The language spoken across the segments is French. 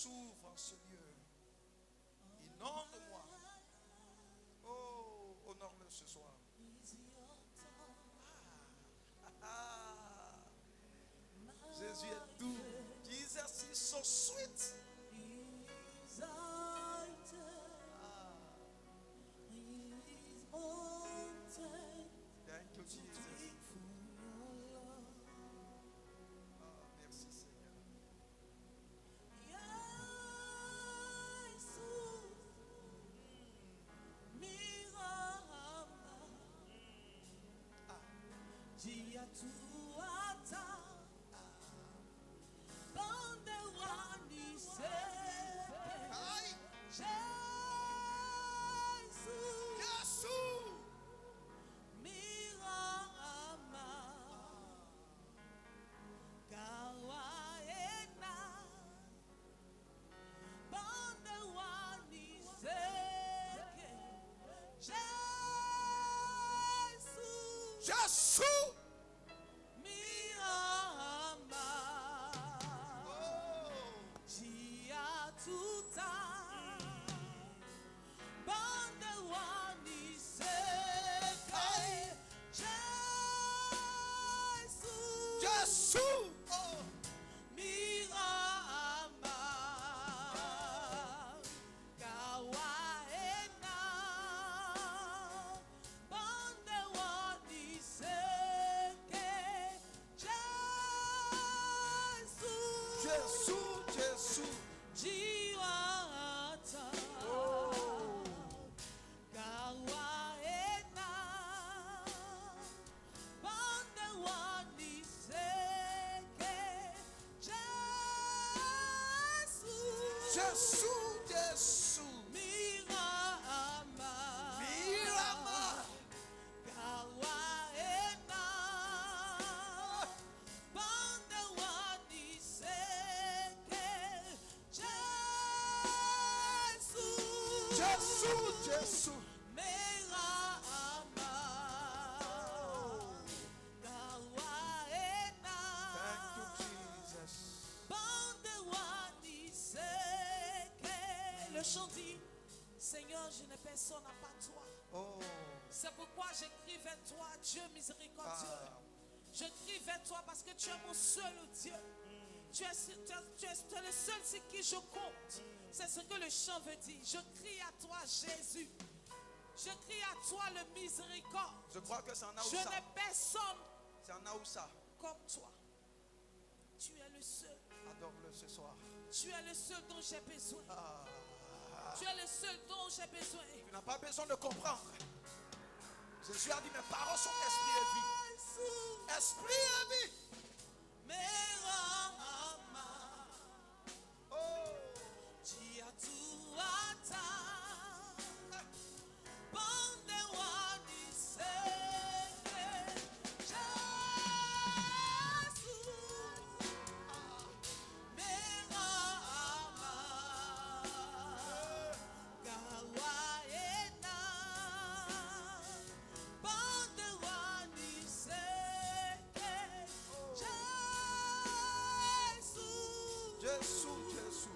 s'ouvre en ce lieu. Inonde-moi. Oh, honore-le ce soir. Ah, Jésus est doux. Jesus is so sweet. Thank you, Jesus. Ah, merci Seigneur. Aïe. Jésus. Jésus. Jésus. Oh. Jésus, Jésus. Jésus, Jésus. Mirama. Jésus, Jésus. Thank you, Jesus. Le chant dit, Seigneur, je n'ai personne à part toi. Oh. C'est pourquoi je crie vers toi, Dieu miséricordieux. Ah. Je crie vers toi parce que tu es mon seul Dieu. Tu es le seul sur qui je compte. C'est ce que le chant veut dire. Je crie à toi, Jésus. Je crie à toi, le miséricorde. Je crois que c'est en Je Aoussa. n'ai personne C'est en Aoussa. comme toi. Tu es le seul. Adore-le ce soir. Tu es le seul dont j'ai besoin. Ah. Tu es le seul dont j'ai besoin. Tu n'as pas besoin de comprendre. Jésus a dit, mes paroles sont esprit et vie. Esprit et vie. Oh. Jésus, Jésus.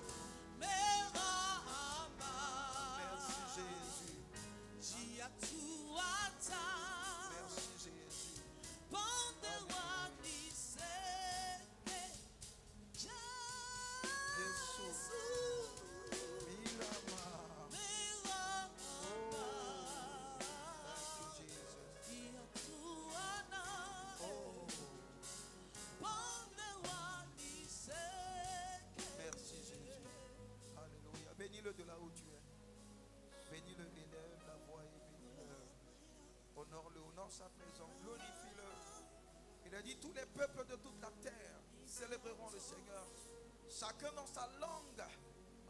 Merci Jésus. Merci Jésus. Bénis-le de là où tu es. Bénis-le, élève la voix et bénis-le. Honore-le, honore sa présence, glorifie-le. Il a dit, tous les peuples de toute la terre célébreront le Seigneur, chacun dans sa langue.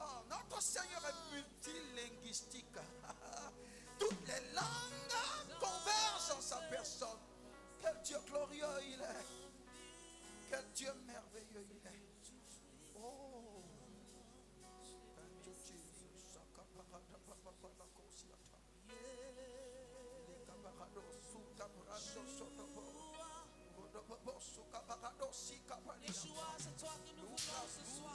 Oh, notre Seigneur est multilinguistique. Toutes les langues convergent en sa personne. Quel Dieu glorieux il est. Quel Dieu merveilleux il est. Oh. Yeshua, c'est toi que nous voulons ce soir.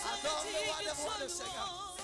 Adore le roi des rois, le Seigneur.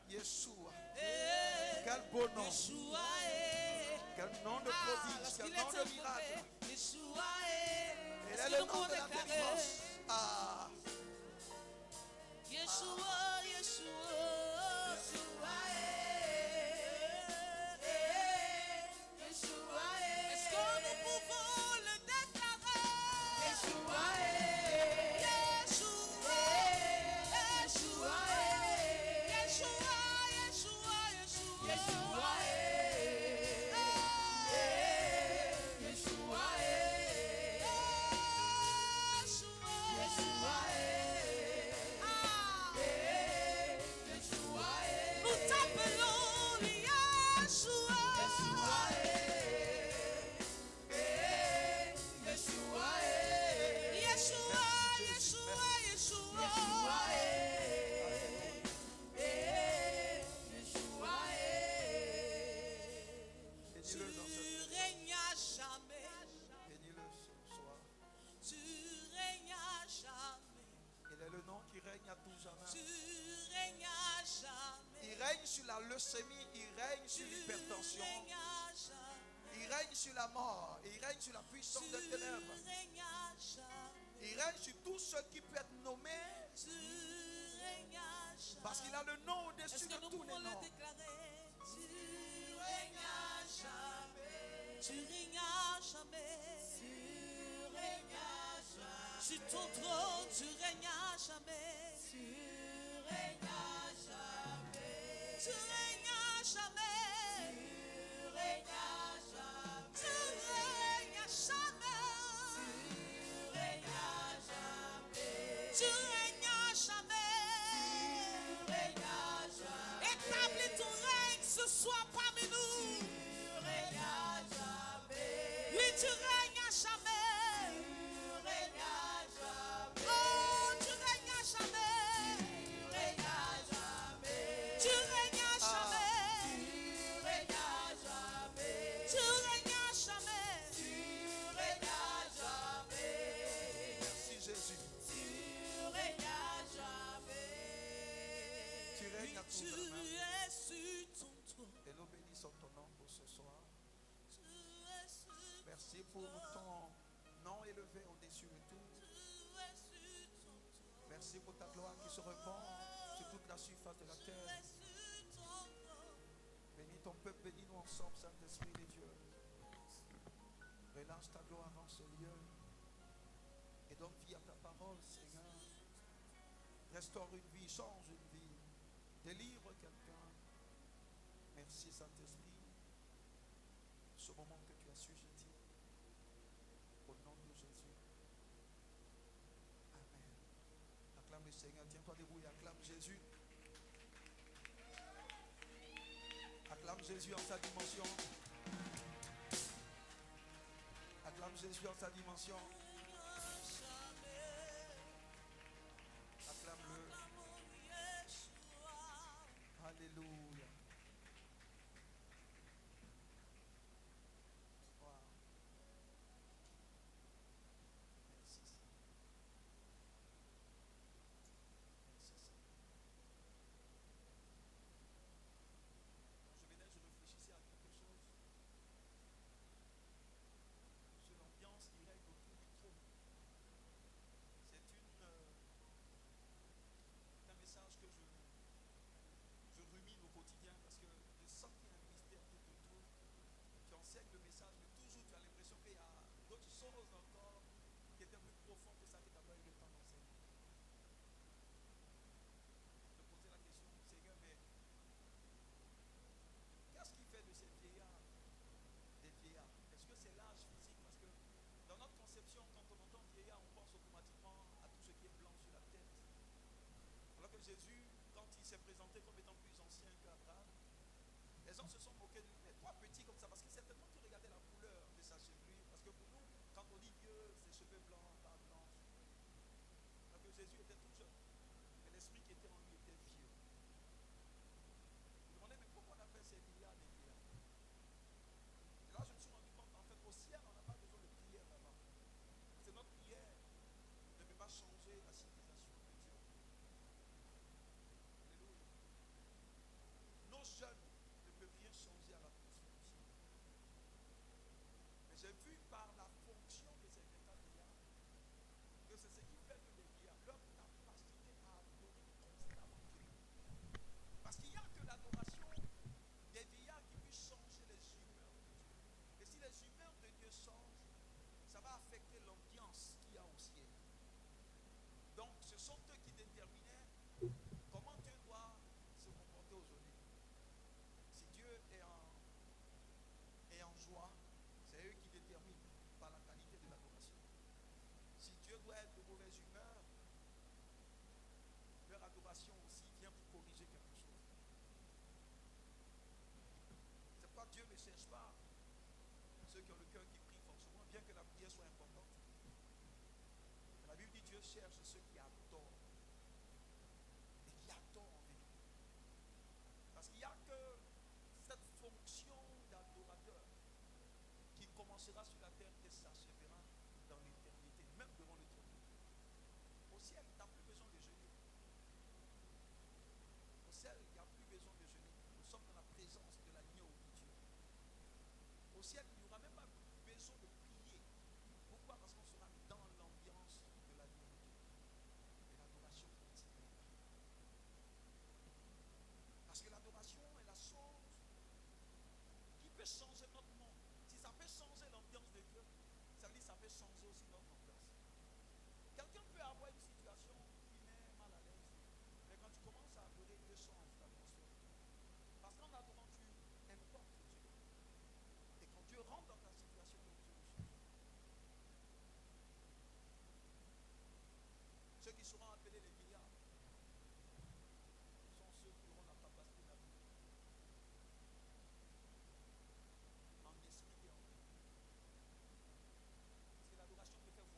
Yeshua. Quel beau nom. Quel nom de prodige. Quel nom de miracle. Il est le nom de la délivrance. Ah. Yeshua, Yeshua. Est-ce que nous pouvons le déclarer? Yeshua, Yeshua, Yeshua, Yeshua, Yeshua, Yeshua, Yeshua, nous t'appelons Yeshua. Yeshua, Yeshua, Yeshua. Bénis-le dans Tu cette règnes à jamais. Bénis-le ce soir. Tu règnes à jamais. Il est le nom qui règne à tout jamais. Tu règnes à jamais. Il règne sur la leucémie, il règne sur Tu l'hypertension, règnes à jamais. il règne sur la mort, il règne sur la puissance des ténèbres, Tu règnes à jamais. il règne sur tout ce qui peut être nommé Tu règnes à jamais. parce qu'il a le nom Est-ce au-dessus que de nous tous les pouvons le noms. déclarer? Tu règnes à jamais. Tu règnes à jamais. Tu règnes à jamais. Sur ton trône, tu règnes à jamais. Tu règnes à jamais. Tu règnes à jamais. Tu règnes à jamais. Tu règnes à jamais. Tu règnes à jamais. Tu règnes à jamais. Tu règnes à jamais. Établis ton règne ce soir parmi nous. Tu règnes à jamais. Oui, tu règnes à jamais. Tu règnes à jamais. Oh, tu règnes à jamais. Tu règnes à jamais. Tu règnes à jamais. Tu règnes à jamais. Merci pour ton nom élevé au-dessus de tout. Merci pour ta gloire qui se répand sur toute la surface de la terre. Bénis ton peuple, bénis-nous ensemble, Saint-Esprit de Dieu. Relâche ta gloire en ce lieu. Et donne vie à ta parole, Seigneur. Restaure une vie, change une vie. Délivre quelqu'un. Merci, Saint-Esprit. Ce moment que tu as sujeté. Au nom de Jésus. Amen. Acclame le Seigneur. Tiens-toi debout et acclame Jésus. Acclame Jésus en sa dimension. Acclame Jésus en sa dimension. Acclame-le. Alléluia. Wow. Merci, Seigneur. Merci, Seigneur. Quand je réfléchissais à quelque chose sur l'ambiance qui règne autour du trône. C'est un message que je rumine au quotidien parce que je sens qu'il y a un mystère tout autour. Tu enseignes le message, mais toujours tu as l'impression qu'il y a d'autres choses encore qui étaient plus profondes que ça que tu n'as pas eu le temps d'enseigner. Je me posais la question, Seigneur, mais qu'est-ce qui fait de ces vieillards des vieillards? Est-ce que c'est l'âge physique? Parce que dans notre conception, quand on entend vieillard, on pense automatiquement à tout ce qui est blanc sur la tête. Alors que Jésus, quand il s'est présenté comme étant plus ancien qu'Abraham, les gens se sont moqués de lui, mais toi petit comme ça, parce que certainement tu regardais la couleur de sa chevelure, parce que pour nous, quand on dit vieux, c'est cheveux blancs, barbe blanche. Alors que Jésus était tout jeune, mais l'esprit qui était en lui était vieux. Je me demandais, mais pourquoi on appelle ces vieillards des vieillards? Et là, je me suis rendu compte, en fait, au ciel, on n'a pas besoin de prière vraiment. Parce que notre prière ne peut pas changer la civilisation de Dieu. Alléluia. Nos jeunes ne peuvent rien changer à l'atmosphère du ciel. Mais j'ai vu par la fonction de ces vieillards que c'est ce qui fait que les vieillards, leur capacité à adorer constamment Dieu. Parce qu'il n'y a que l'adoration des vieillards qui puisse changer les humeurs de Dieu. Et si les humeurs de Dieu changent, ça va affecter l'ambiance qu'il y a au ciel. Donc ce sont eux qui déterminaient comment Dieu doit se comporter aujourd'hui. Si Dieu est en joie, c'est eux qui déterminent par la qualité de l'adoration. Si Dieu doit être de mauvaise humeur, leur adoration aussi vient pour corriger quelque chose. C'est pourquoi Dieu ne cherche pas ceux qui ont le cœur qui prient forcément, bien que la prière soit importante. Mais la Bible dit Dieu cherche ceux qui adorent. Et qui adorent en vérité. Parce qu'il n'y a que cette fonction d'adorateur qui commencera sur la terre et s'achèvera dans l'éternité, même devant le trône. Au ciel, tu n'as plus besoin de jeûner. Au ciel, il n'y a plus besoin de jeûner. Nous sommes dans la présence de l'agneau de Dieu. Au ciel, il n'y aura même pas besoin de prier. Pourquoi? Parce qu'on sera dans l'ambiance de l'agneau de Dieu. Et l'adoration continuera. Parce que l'adoration est la chose qui peut changer notre monde. Si ça peut changer l'ambiance de Dieu, ça veut dire que ça peut changer aussi notre ambiance. Quelqu'un peut avoir une situation qui met mal à l'aise, mais quand tu commences à adorer, Dieu change l'atmosphère. Parce qu'en adorant, tu importes Dieu. Et quand Dieu rentre dans ta situation, Dieu le change. Ceux qui seront appelés les vieillards sont ceux qui auront la capacité d'adorer en esprit et en vérité. Parce que l'adoration peut faire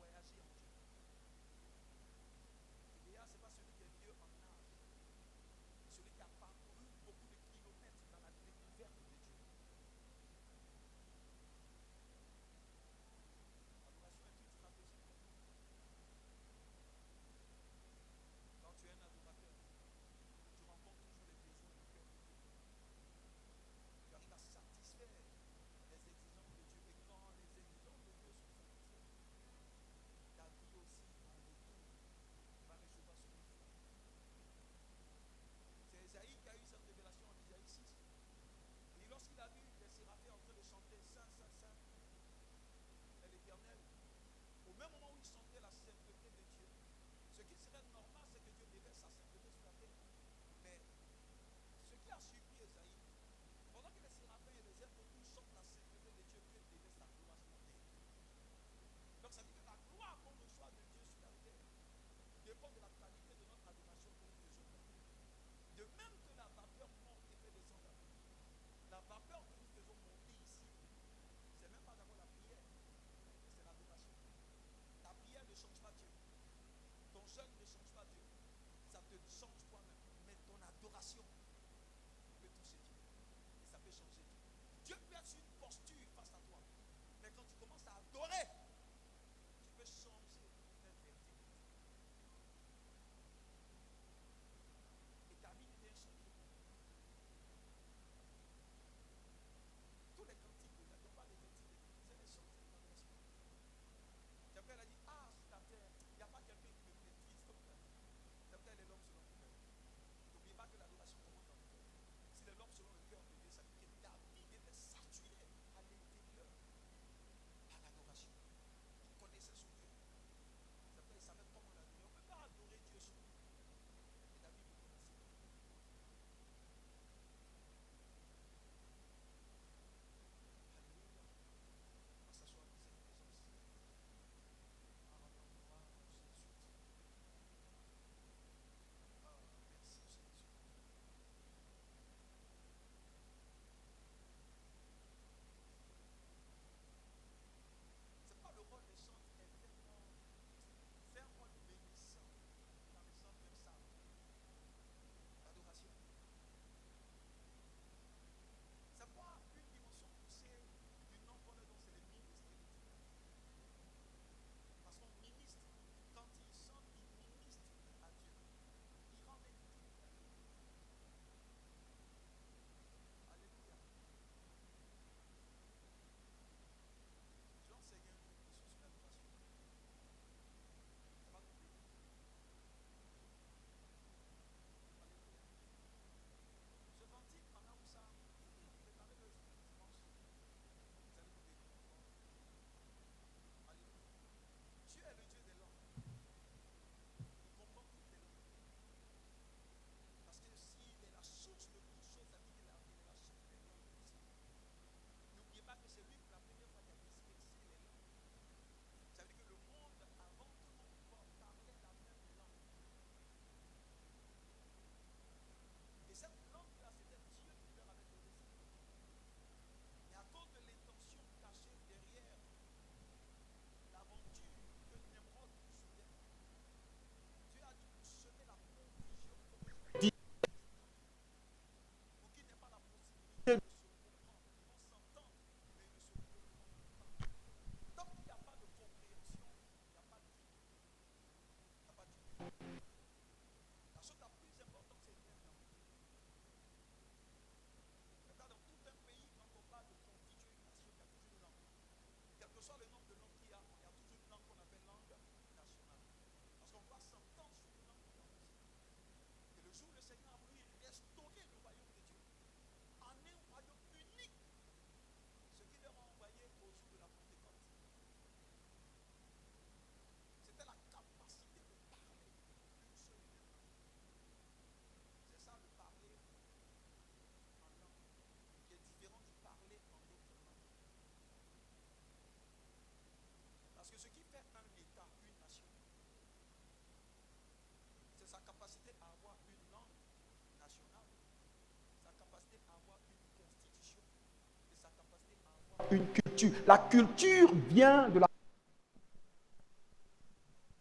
une culture. La culture vient de la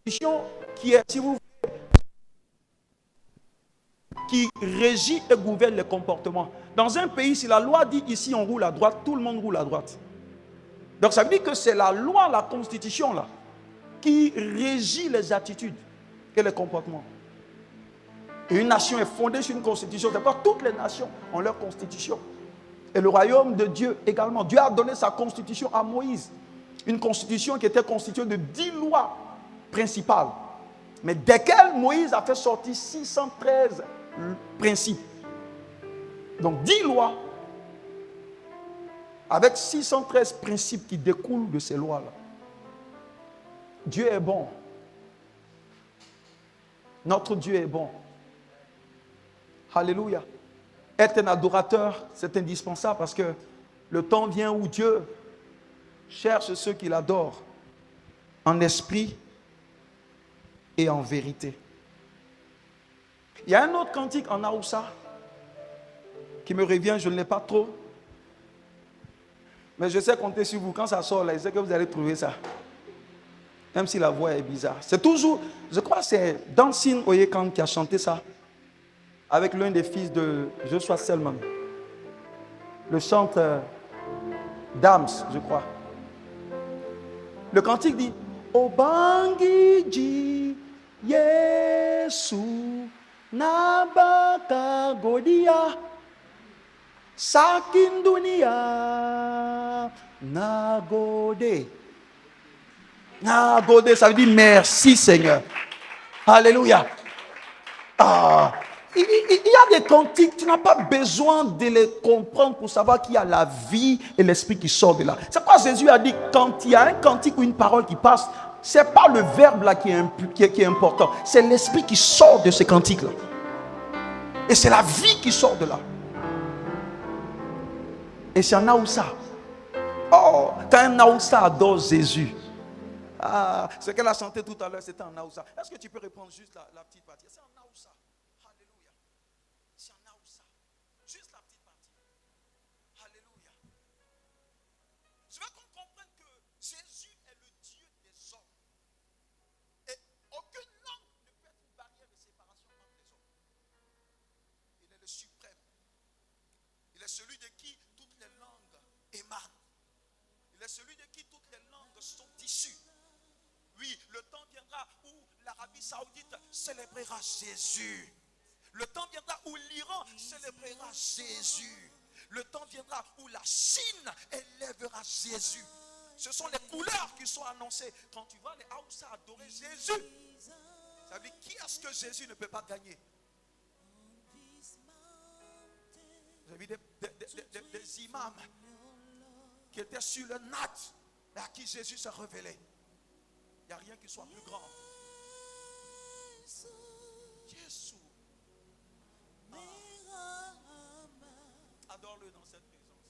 constitution qui est, si vous voulez, qui régit et gouverne les comportements. Dans un pays, si la loi dit ici on roule à droite, tout le monde roule à droite. Donc ça veut dire que c'est la loi, la constitution là, qui régit les attitudes et les comportements. Et une nation est fondée sur une constitution. C'est pourquoi toutes les nations ont leur constitution. Et le royaume de Dieu également. Dieu a donné sa constitution à Moïse. Une constitution qui était constituée de 10 lois principales. Mais desquelles Moïse a fait sortir 613 principes. Donc 10 lois avec 613 principes qui découlent de ces lois-là. Dieu est bon. Notre Dieu est bon. Alléluia. Être un adorateur, c'est indispensable parce que le temps vient où Dieu cherche ceux qui l'adorent en esprit et en vérité. Il y a un autre cantique en Haoussa qui me revient, je ne l'ai pas trop. Mais je sais compter sur vous. Quand ça sort là, je sais que vous allez trouver ça. Même si la voix est bizarre. C'est toujours, je crois que c'est Dancing Oyekan qui a chanté ça. Avec l'un des fils de Joshua Selman. Le chante Dams, je crois. Le cantique dit Obangiji Yesu Nabaka Godia Sakin Dunia Nagode. Nagode, ça veut dire merci Seigneur. Alléluia. Ah. Il y a des cantiques, tu n'as pas besoin de les comprendre pour savoir qu'il y a la vie et l'esprit qui sort de là. C'est pourquoi Jésus a dit, quand il y a un cantique ou une parole qui passe, ce n'est pas le verbe là qui est important, c'est l'esprit qui sort de ce cantique là. Et c'est la vie qui sort de là. Et c'est un Haoussa. Oh, quand un Haoussa adore Jésus, ce qu'elle a chanté tout à l'heure, c'était un Haoussa. Est-ce que tu peux répondre juste la petite partie? C'est un Haoussa. Juste la petite partie. Alléluia. Je veux qu'on comprenne que Jésus est le Dieu des hommes. Et aucune langue ne peut être une barrière de séparation entre les hommes. Il est le suprême. Il est celui de qui toutes les langues émanent. Il est celui de qui toutes les langues sont issues. Oui, le temps viendra où l'Arabie Saoudite célébrera Jésus. Le temps viendra où l'Iran célébrera Jésus. Le temps viendra où la Chine élèvera Jésus. Ce sont les couleurs qui sont annoncées. Quand tu vois les Haoussa adorer Jésus, ça veut dire qui est-ce que Jésus ne peut pas gagner? J'ai vu des imams qui étaient sur le nat et à qui Jésus s'est révélé. Il n'y a rien qui soit plus grand. Jésus. Adore-le dans cette présence.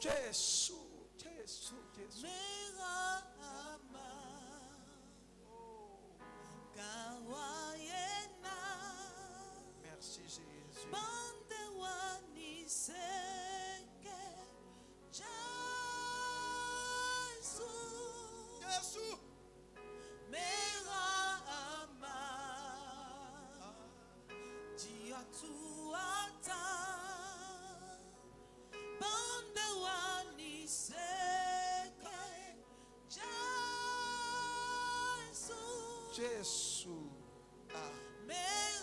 Jésus, Jésus, Jésus. Merci Jésus. Jésus. Jésus. Merci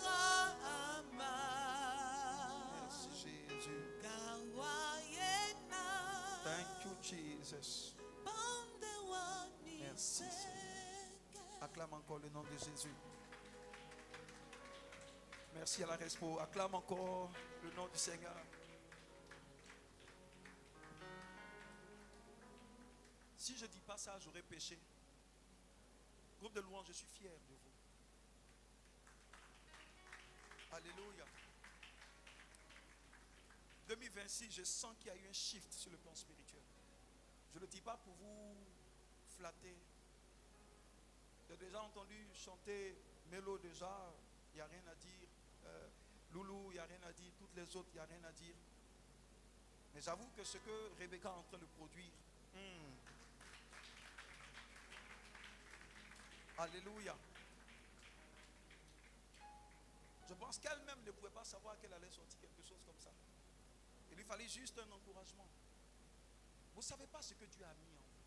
Jésus. Thank you Jesus. Merci Seigneur. Acclame encore le nom de Jésus. Merci à la Respo. Acclame encore le nom du Seigneur. Si je ne dis pas ça, j'aurais péché. Groupe de louanges, je suis fier de vous. Alléluia. 2026, je sens qu'il y a eu un shift sur le plan spirituel. Je ne le dis pas pour vous flatter, entendu chanter Mélo déjà, il n'y a rien à dire. Loulou, il n'y a rien à dire. Toutes les autres, il n'y a rien à dire. Mais j'avoue que ce que Rebecca est en train de produire, alléluia. Je pense qu'elle-même ne pouvait pas savoir qu'elle allait sortir quelque chose comme ça. Il lui fallait juste un encouragement. Vous ne savez pas ce que Dieu a mis en vous.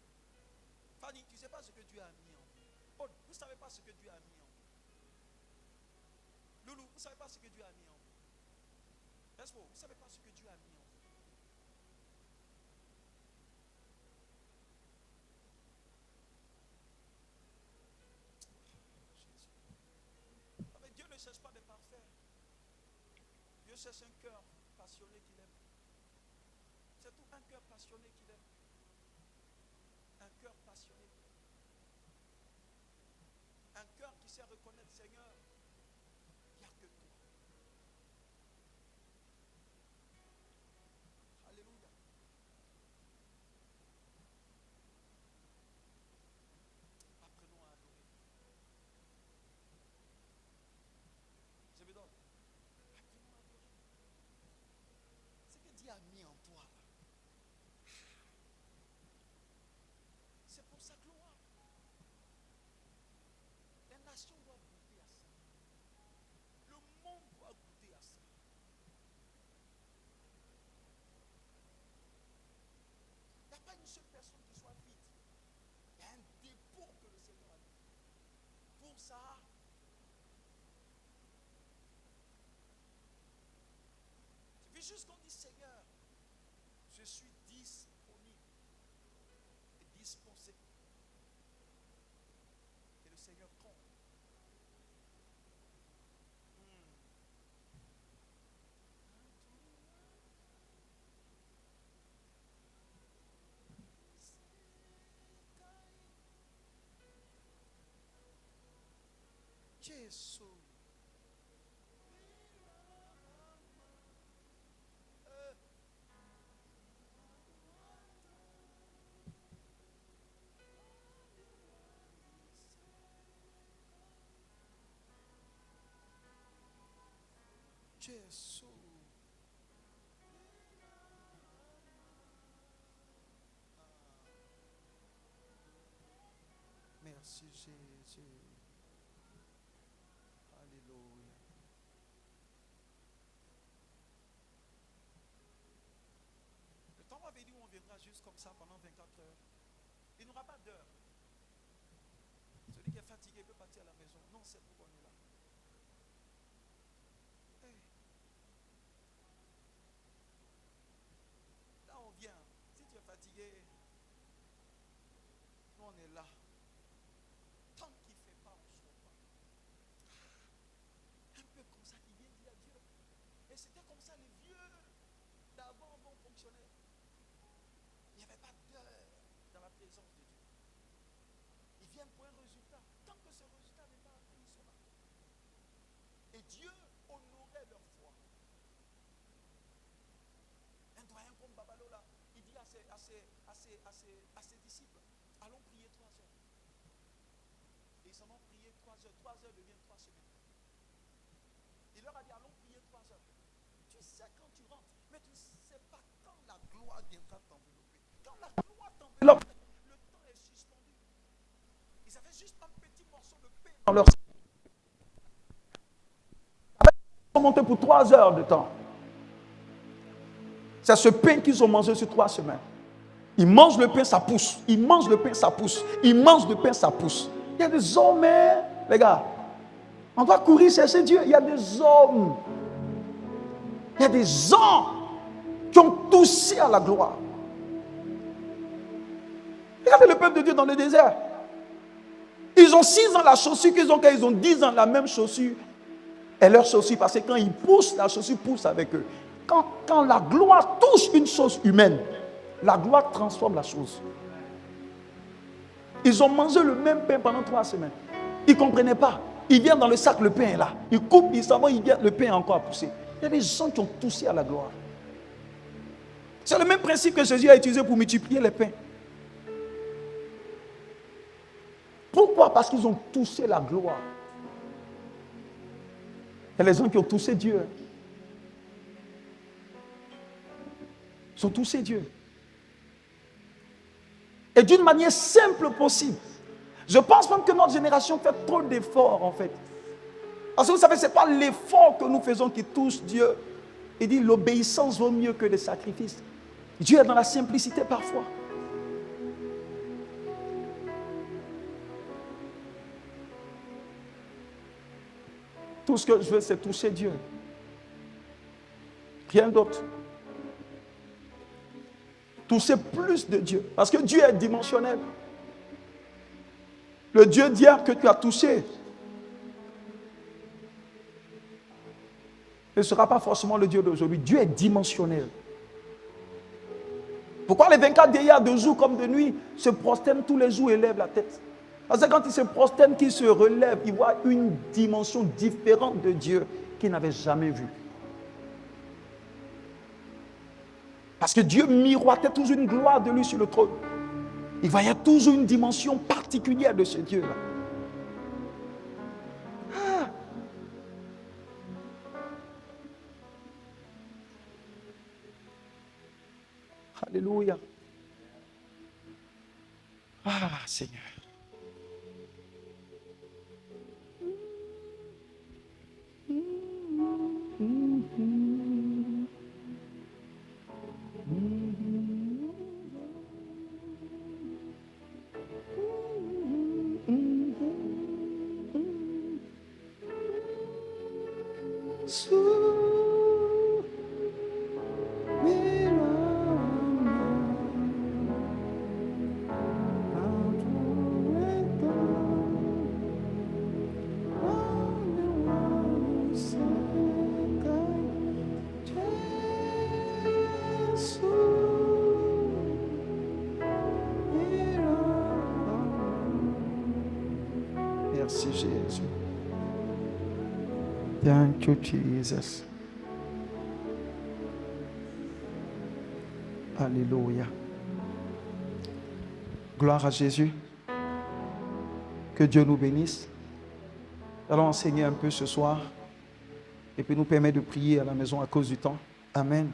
Fanny, tu ne sais pas ce que Dieu a mis en vous. Paul, vous ne savez pas ce que Dieu a mis en vous. Loulou, vous ne savez pas ce que Dieu a mis en vous. Espo, vous ne savez pas ce que Dieu a mis en vous. Dieu ne cherche pas des parfaits. Dieu cherche un cœur passionné qu'il aime. C'est tout, un cœur passionné qu'il aime. Un cœur passionné. Un cœur qui sait reconnaître, Seigneur, il n'y a que toi. Alléluia. Apprenons à adorer. Je me donne. Apprenons à adorer. Ce que Dieu a mis en toi, c'est pour sa gloire. Les nations doivent goûter à ça. Le monde doit goûter à ça. Il n'y a pas une seule personne qui soit vide. Il y a un dépôt que le Seigneur a mis. Pour ça, il suffit juste qu'on dise Seigneur, je suis disponible et dispensé. Et le Seigneur compte. Jésus. Jésus. Merci Jésus. Alléluia. Le temps va venir où on viendra juste comme ça pendant 24 heures. Il n'y aura pas d'heure. Celui qui est fatigué peut partir à la maison. Non, c'est pourquoi on est là. Hey. Là, on vient. Si tu es fatigué, nous, on est là. Tant qu'il ne fait pas, on ne sort pas. Un peu comme ça qui vient dire à Dieu. Et c'était comme ça les vieux d'avant vont fonctionner. Il n'y avait pas d'heure dans la présence de Dieu. Ils viennent pour un résultat. Tant que ce résultat n'est pas arrivé, ils sont là. Et Dieu honorait leur foi. Un doyen comme Babalola, il dit à ses disciples, allons prier 3 heures. Et ils s'en ont prié 3 heures. 3 heures deviennent 3 semaines. Il leur a dit, allons prier 3 heures. Tu sais quand tu rentres, mais tu ne sais pas quand la gloire viendra t'envelopper. Quand la gloire t'enveloppe, le temps est suspendu. Ils avaient juste un petit morceau de pain dans leur sac. Ils sont montés pour 3 heures de temps. C'est ce pain qu'ils ont mangé sur 3 semaines. Ils mangent le pain, ça pousse. Ils mangent le pain, ça pousse. Ils mangent le pain, ça pousse. Il y a des hommes, les gars. On doit courir chercher Dieu. Il y a des hommes. Il y a des gens qui ont touché à la gloire. Regardez le peuple de Dieu dans le désert. Ils ont 6 ans la chaussure qu'ils ont quand ils ont 10 ans la même chaussure. Et leur chaussure, parce que quand ils poussent, la chaussure pousse avec eux. Quand la gloire touche une chose humaine, la gloire transforme la chose. Ils ont mangé le même pain pendant 3 semaines. Ils ne comprenaient pas. Ils viennent dans le sac, le pain est là. Ils coupent, ils s'en vont, le pain est encore à pousser. Il y a des gens qui ont touché à la gloire. C'est le même principe que Jésus a utilisé pour multiplier les pains. Pourquoi Pourquoi? Parce qu'ils ont touché la gloire. Il y a les gens qui ont touché Dieu. Ils ont touché Dieu. Et d'une manière simple possible. Je pense même que notre génération fait trop d'efforts en fait. Parce que vous savez, ce n'est pas l'effort que nous faisons qui touche Dieu. Il dit l'obéissance vaut mieux que les sacrifices. Dieu est dans la simplicité parfois. Tout ce que je veux, c'est toucher Dieu. Rien d'autre. Toucher plus de Dieu. Parce que Dieu est dimensionnel. Le Dieu d'hier que tu as touché ne sera pas forcément le Dieu d'aujourd'hui. Dieu est dimensionnel. Pourquoi les 24 d'hier, de jour comme de nuit, se prosternent tous les jours et lèvent la tête? Parce que quand ils se prosternent, qu'ils se relèvent, ils voient une dimension différente de Dieu qu'ils n'avaient jamais vue. Parce que Dieu miroitait toujours une gloire de lui sur le trône. Il voyait toujours une dimension particulière de ce Dieu-là. Ah. Alléluia. Ah, Seigneur. Merci Jésus. Thank you, Jesus. Alléluia. Gloire à Jésus. Que Dieu nous bénisse. Allons enseigner un peu ce soir et puis nous permettre de prier à la maison à cause du temps. Amen.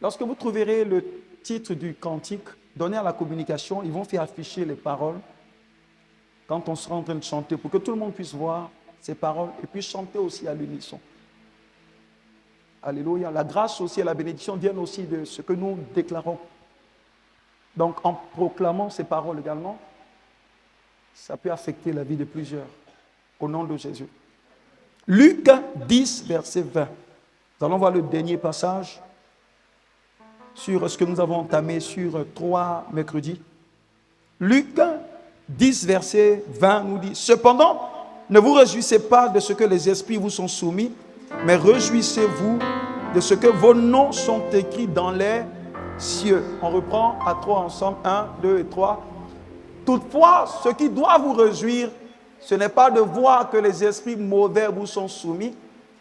Lorsque vous trouverez le titre du cantique, donnez à la communication, ils vont faire afficher les paroles quand on sera en train de chanter pour que tout le monde puisse voir ces paroles et puis chanter aussi à l'unisson. Alléluia. La grâce aussi et la bénédiction viennent aussi de ce que nous déclarons. Donc en proclamant ces paroles également, ça peut affecter la vie de plusieurs. Au nom de Jésus. Luc 10, verset 20. Nous allons voir le dernier passage sur ce que nous avons entamé sur 3 mercredis. Luc 10, verset 20 nous dit « Cependant, ne vous réjouissez pas de ce que les esprits vous sont soumis, mais réjouissez-vous de ce que vos noms sont écrits dans les cieux. » On reprend à 3 ensemble. 1, 2 et 3. Toutefois, ce qui doit vous réjouir, ce n'est pas de voir que les esprits mauvais vous sont soumis,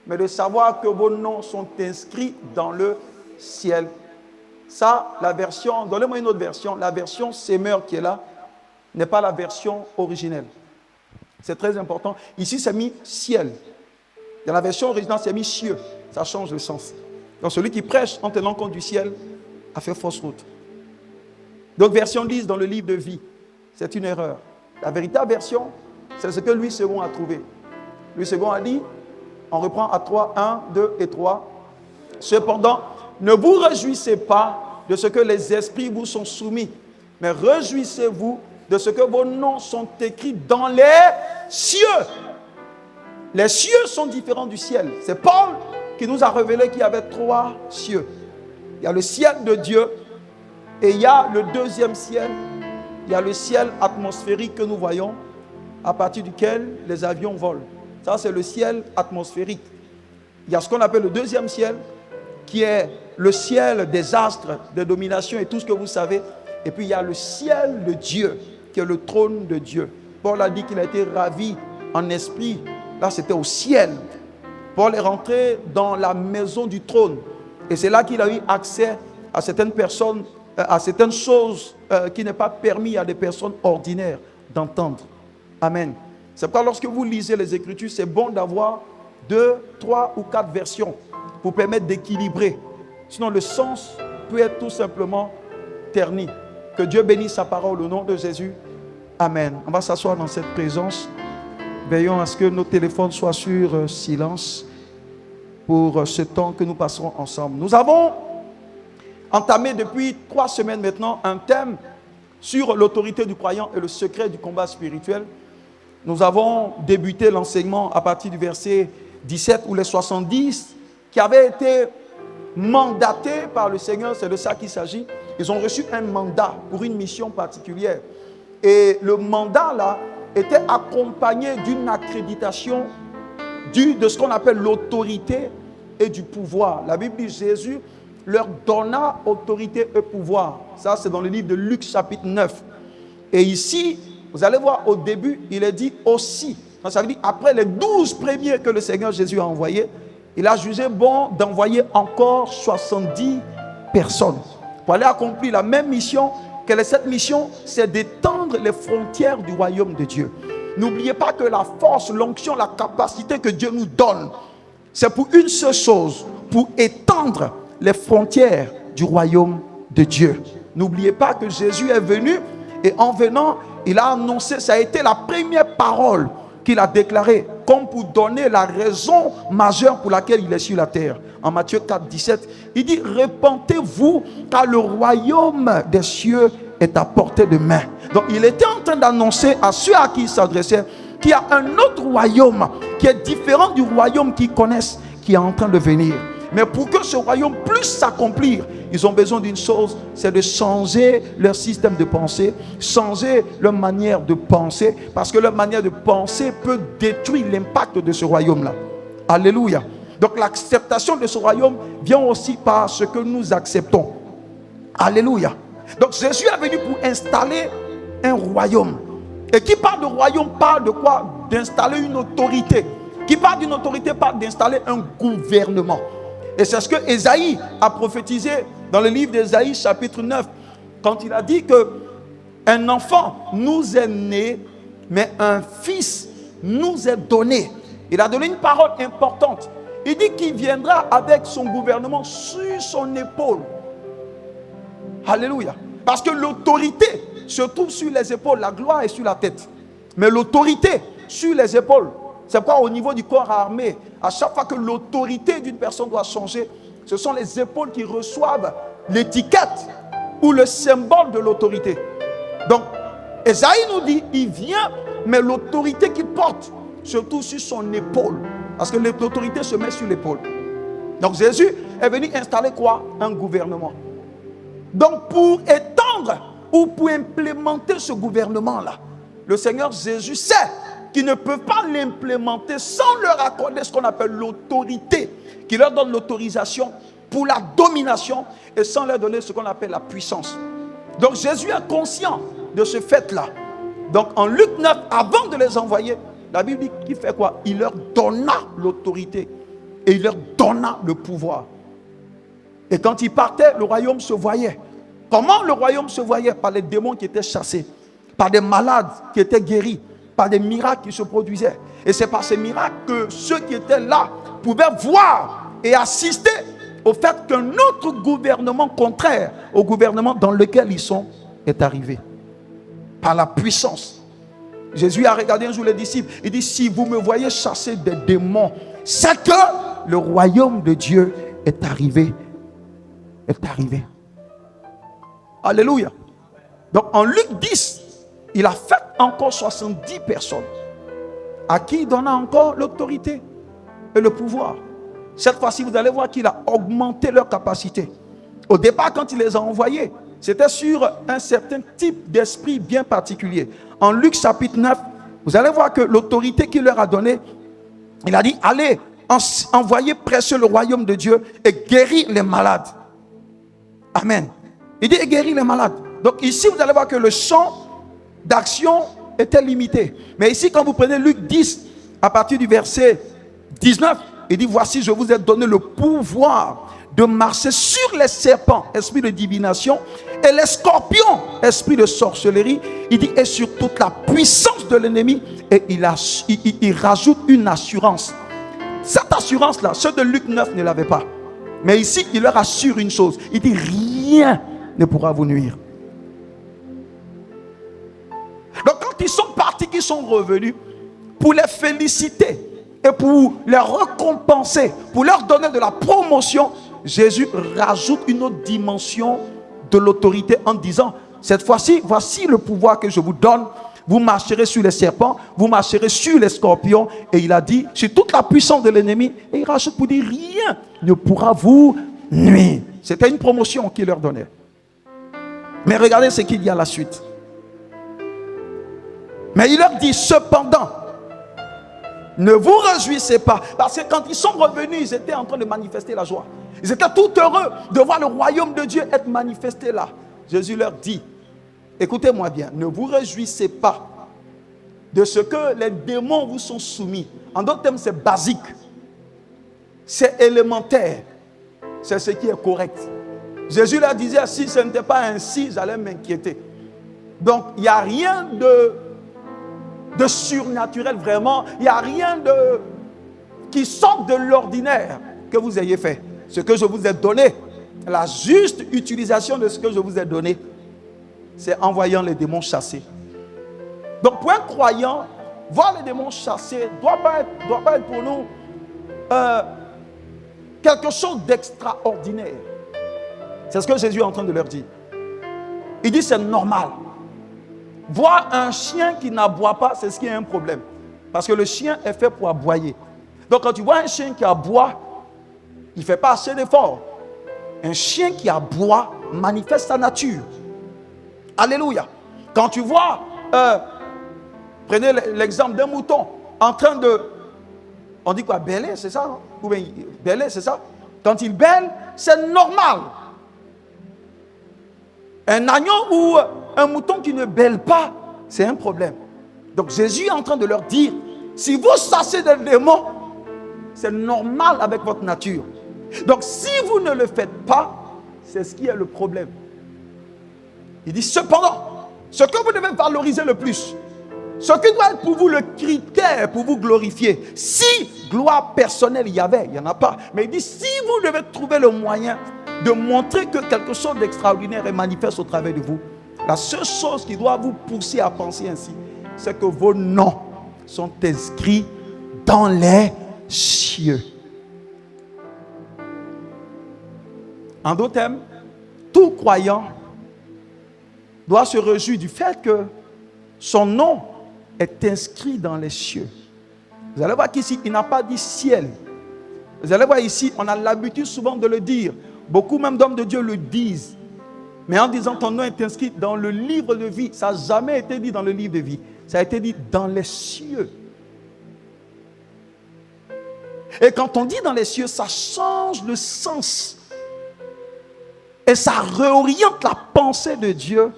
mais de savoir que vos noms sont inscrits dans le ciel. Ça, la version, donnez-moi une autre version, la version Semeur qui est là, n'est pas la version originelle. C'est très important. Ici, c'est mis ciel. Dans la version originale, c'est mis cieux. Ça change le sens. Donc, celui qui prêche en tenant compte du ciel a fait fausse route. D'autres versions disent dans le livre de vie. C'est une erreur. La véritable version, c'est ce que Louis II a trouvé. Louis II a dit, on reprend à 3, 1, 2 et 3. Cependant, ne vous réjouissez pas de ce que les esprits vous sont soumis, mais réjouissez-vous de ce que vos noms sont écrits dans les cieux. Les cieux sont différents du ciel. C'est Paul qui nous a révélé qu'il y avait 3 cieux. Il y a le ciel de Dieu et il y a le deuxième ciel. Il y a le ciel atmosphérique que nous voyons à partir duquel les avions volent. Ça, c'est le ciel atmosphérique. Il y a ce qu'on appelle le deuxième ciel qui est le ciel des astres, de domination et tout ce que vous savez. Et puis il y a le ciel de Dieu, qui est le trône de Dieu. Paul a dit qu'il a été ravi en esprit. Là, c'était au ciel. Paul est rentré dans la maison du trône. Et c'est là qu'il a eu accès à certaines personnes à certaines choses qui n'est pas permis à des personnes ordinaires d'entendre. Amen. C'est pourquoi lorsque vous lisez les Écritures, c'est bon d'avoir 2, 3 ou 4 versions pour permettre d'équilibrer. Sinon, le sens peut être tout simplement terni. Que Dieu bénisse sa parole au nom de Jésus. Amen. On va s'asseoir dans cette présence. Veillons à ce que nos téléphones soient sur silence pour ce temps que nous passerons ensemble. Nous avons entamé depuis 3 semaines maintenant un thème sur l'autorité du croyant et le secret du combat spirituel. Nous avons débuté l'enseignement à partir du verset 17 où les 70 qui avaient été mandatés par le Seigneur, c'est de ça qu'il s'agit. Ils ont reçu un mandat pour une mission particulière. Et le mandat là était accompagné d'une accréditation de ce qu'on appelle l'autorité et du pouvoir. La Bible dit Jésus leur donna autorité et pouvoir. Ça, c'est dans le livre de Luc chapitre 9. Et ici, vous allez voir au début, il est dit aussi. Ça veut dire après les 12 premiers que le Seigneur Jésus a envoyés, il a jugé bon d'envoyer encore 70 personnes pour aller accomplir la même mission. Quelle est cette mission? C'est d'étendre les frontières du royaume de Dieu. N'oubliez pas que la force, l'onction, la capacité que Dieu nous donne, c'est pour une seule chose, pour étendre les frontières du royaume de Dieu. N'oubliez pas que Jésus est venu et en venant, il a annoncé, ça a été la première parole qu'il a déclarée, comme pour donner la raison majeure pour laquelle il est sur la terre. En Matthieu 4, 17, il dit, repentez-vous car le royaume des cieux est à portée de main. Donc il était en train d'annoncer à ceux à qui il s'adressait qu'il y a un autre royaume qui est différent du royaume qu'ils connaissent, qui est en train de venir. Mais pour que ce royaume puisse s'accomplir, ils ont besoin d'une chose, c'est de changer leur système de pensée, changer leur manière de penser, parce que leur manière de penser peut détruire l'impact de ce royaume-là. Alléluia. Donc l'acceptation de ce royaume vient aussi par ce que nous acceptons. Alléluia. Donc Jésus est venu pour installer un royaume. Et qui parle de royaume parle de quoi? D'installer une autorité. Qui parle d'une autorité parle d'installer un gouvernement. Et c'est ce que Ésaïe a prophétisé dans le livre d'Ésaïe chapitre 9. Quand il a dit que un enfant nous est né, mais un fils nous est donné. Il a donné une parole importante. Il dit qu'il viendra avec son gouvernement sur son épaule. Alléluia. Parce que l'autorité se trouve sur les épaules. La gloire est sur la tête. Mais l'autorité sur les épaules. C'est pourquoi au niveau du corps armé, à chaque fois que l'autorité d'une personne doit changer, ce sont les épaules qui reçoivent l'étiquette ou le symbole de l'autorité. Donc, Ésaïe nous dit, il vient, mais l'autorité qu'il porte se trouve sur son épaule. Parce que l'autorité se met sur l'épaule. Donc Jésus est venu installer quoi? Un gouvernement. Donc pour étendre ou pour implémenter ce gouvernement-là, le Seigneur Jésus sait qu'ils ne peuvent pas l'implémenter sans leur accorder ce qu'on appelle l'autorité, qui leur donne l'autorisation pour la domination et sans leur donner ce qu'on appelle la puissance. Donc Jésus est conscient de ce fait-là. Donc en Luc 9, avant de les envoyer, la Bible dit qu'il fait quoi? Il leur donna l'autorité et il leur donna le pouvoir. Et quand ils partaient, le royaume se voyait. Comment le royaume se voyait? Par les démons qui étaient chassés, par des malades qui étaient guéris, par des miracles qui se produisaient. Et c'est par ces miracles que ceux qui étaient là pouvaient voir et assister au fait qu'un autre gouvernement contraire au gouvernement dans lequel ils sont est arrivé. Par la puissance. Jésus a regardé un jour les disciples. Il dit, si vous me voyez chasser des démons, c'est que le royaume de Dieu est arrivé. Est arrivé. Alléluia. Donc en Luc 10, il a fait encore 70 personnes à qui il donna encore l'autorité et le pouvoir. Cette fois-ci, vous allez voir qu'il a augmenté leur capacité. Au départ, quand il les a envoyés, c'était sur un certain type d'esprit bien particulier. En Luc chapitre 9, vous allez voir que l'autorité qu'il leur a donnée, il a dit, allez, envoyez prêcher le royaume de Dieu et guérir les malades. Amen. Il dit, et guérir les malades. Donc ici, vous allez voir que le champ d'action était limité. Mais ici, quand vous prenez Luc 10, à partir du verset 19, il dit, voici, je vous ai donné le pouvoir de marcher sur les serpents, esprit de divination, et les scorpions, esprit de sorcellerie. Il dit, et sur toute la puissance de l'ennemi. Et il rajoute une assurance. Cette assurance-là, ceux de Luc 9 ne l'avaient pas. Mais ici, il leur assure une chose. Il dit, rien ne pourra vous nuire. Donc quand ils sont partis, qu'ils sont revenus, pour les féliciter et pour les récompenser, pour leur donner de la promotion, Jésus rajoute une autre dimension de l'autorité en disant, cette fois-ci, voici le pouvoir que je vous donne. Vous marcherez sur les serpents, vous marcherez sur les scorpions. Et il a dit, sur toute la puissance de l'ennemi. Et il rajoute pour dire, rien ne pourra vous nuire. C'était une promotion qu'il leur donnait. Mais regardez ce qu'il y a à la suite. Mais il leur dit, cependant, ne vous réjouissez pas. Parce que quand ils sont revenus, ils étaient en train de manifester la joie. Ils étaient tout heureux de voir le royaume de Dieu être manifesté là. Jésus leur dit, écoutez-moi bien, ne vous réjouissez pas de ce que les démons vous sont soumis. En d'autres termes, c'est basique. C'est élémentaire. C'est ce qui est correct. Jésus leur disait, si ce n'était pas ainsi, j'allais m'inquiéter. Donc, il n'y a rien de surnaturel vraiment. Il n'y a rien qui sort de l'ordinaire que vous ayez fait. Ce que je vous ai donné, la juste utilisation de ce que je vous ai donné, c'est en voyant les démons chasser. Donc pour un croyant, voir les démons chasser ne doit pas être pour nous quelque chose d'extraordinaire. C'est ce que Jésus est en train de leur dire. Il dit c'est normal. Voir un chien qui n'aboie pas, c'est ce qui est un problème. Parce que le chien est fait pour aboyer. Donc quand tu vois un chien qui aboie, il ne fait pas assez d'efforts. Un chien qui aboie manifeste sa nature. Alléluia. Quand tu vois, prenez l'exemple d'un mouton en train de, on dit quoi, bêler, c'est ça, non? Ou bien bêler, c'est ça? Quand il bêle, c'est normal. Un agneau ou un mouton qui ne bêle pas, c'est un problème. Donc Jésus est en train de leur dire, si vous chassez des démons, c'est normal avec votre nature. Donc si vous ne le faites pas, c'est ce qui est le problème. Il dit cependant, ce que vous devez valoriser le plus, ce qui doit être pour vous le critère pour vous glorifier, si gloire personnelle il y avait, il n'y en a pas, mais il dit si vous devez trouver le moyen de montrer que quelque chose d'extraordinaire est manifeste au travers de vous, la seule chose qui doit vous pousser à penser ainsi, c'est que vos noms sont inscrits dans les cieux. En d'autres termes, tout croyant doit se réjouir du fait que son nom est inscrit dans les cieux. Vous allez voir qu'ici, il n'a pas dit ciel. Vous allez voir ici, on a l'habitude souvent de le dire. Beaucoup même d'hommes de Dieu le disent. Mais en disant ton nom est inscrit dans le livre de vie, ça n'a jamais été dit dans le livre de vie. Ça a été dit dans les cieux. Et quand on dit dans les cieux, ça change le sens. Et ça réoriente la pensée de Dieu.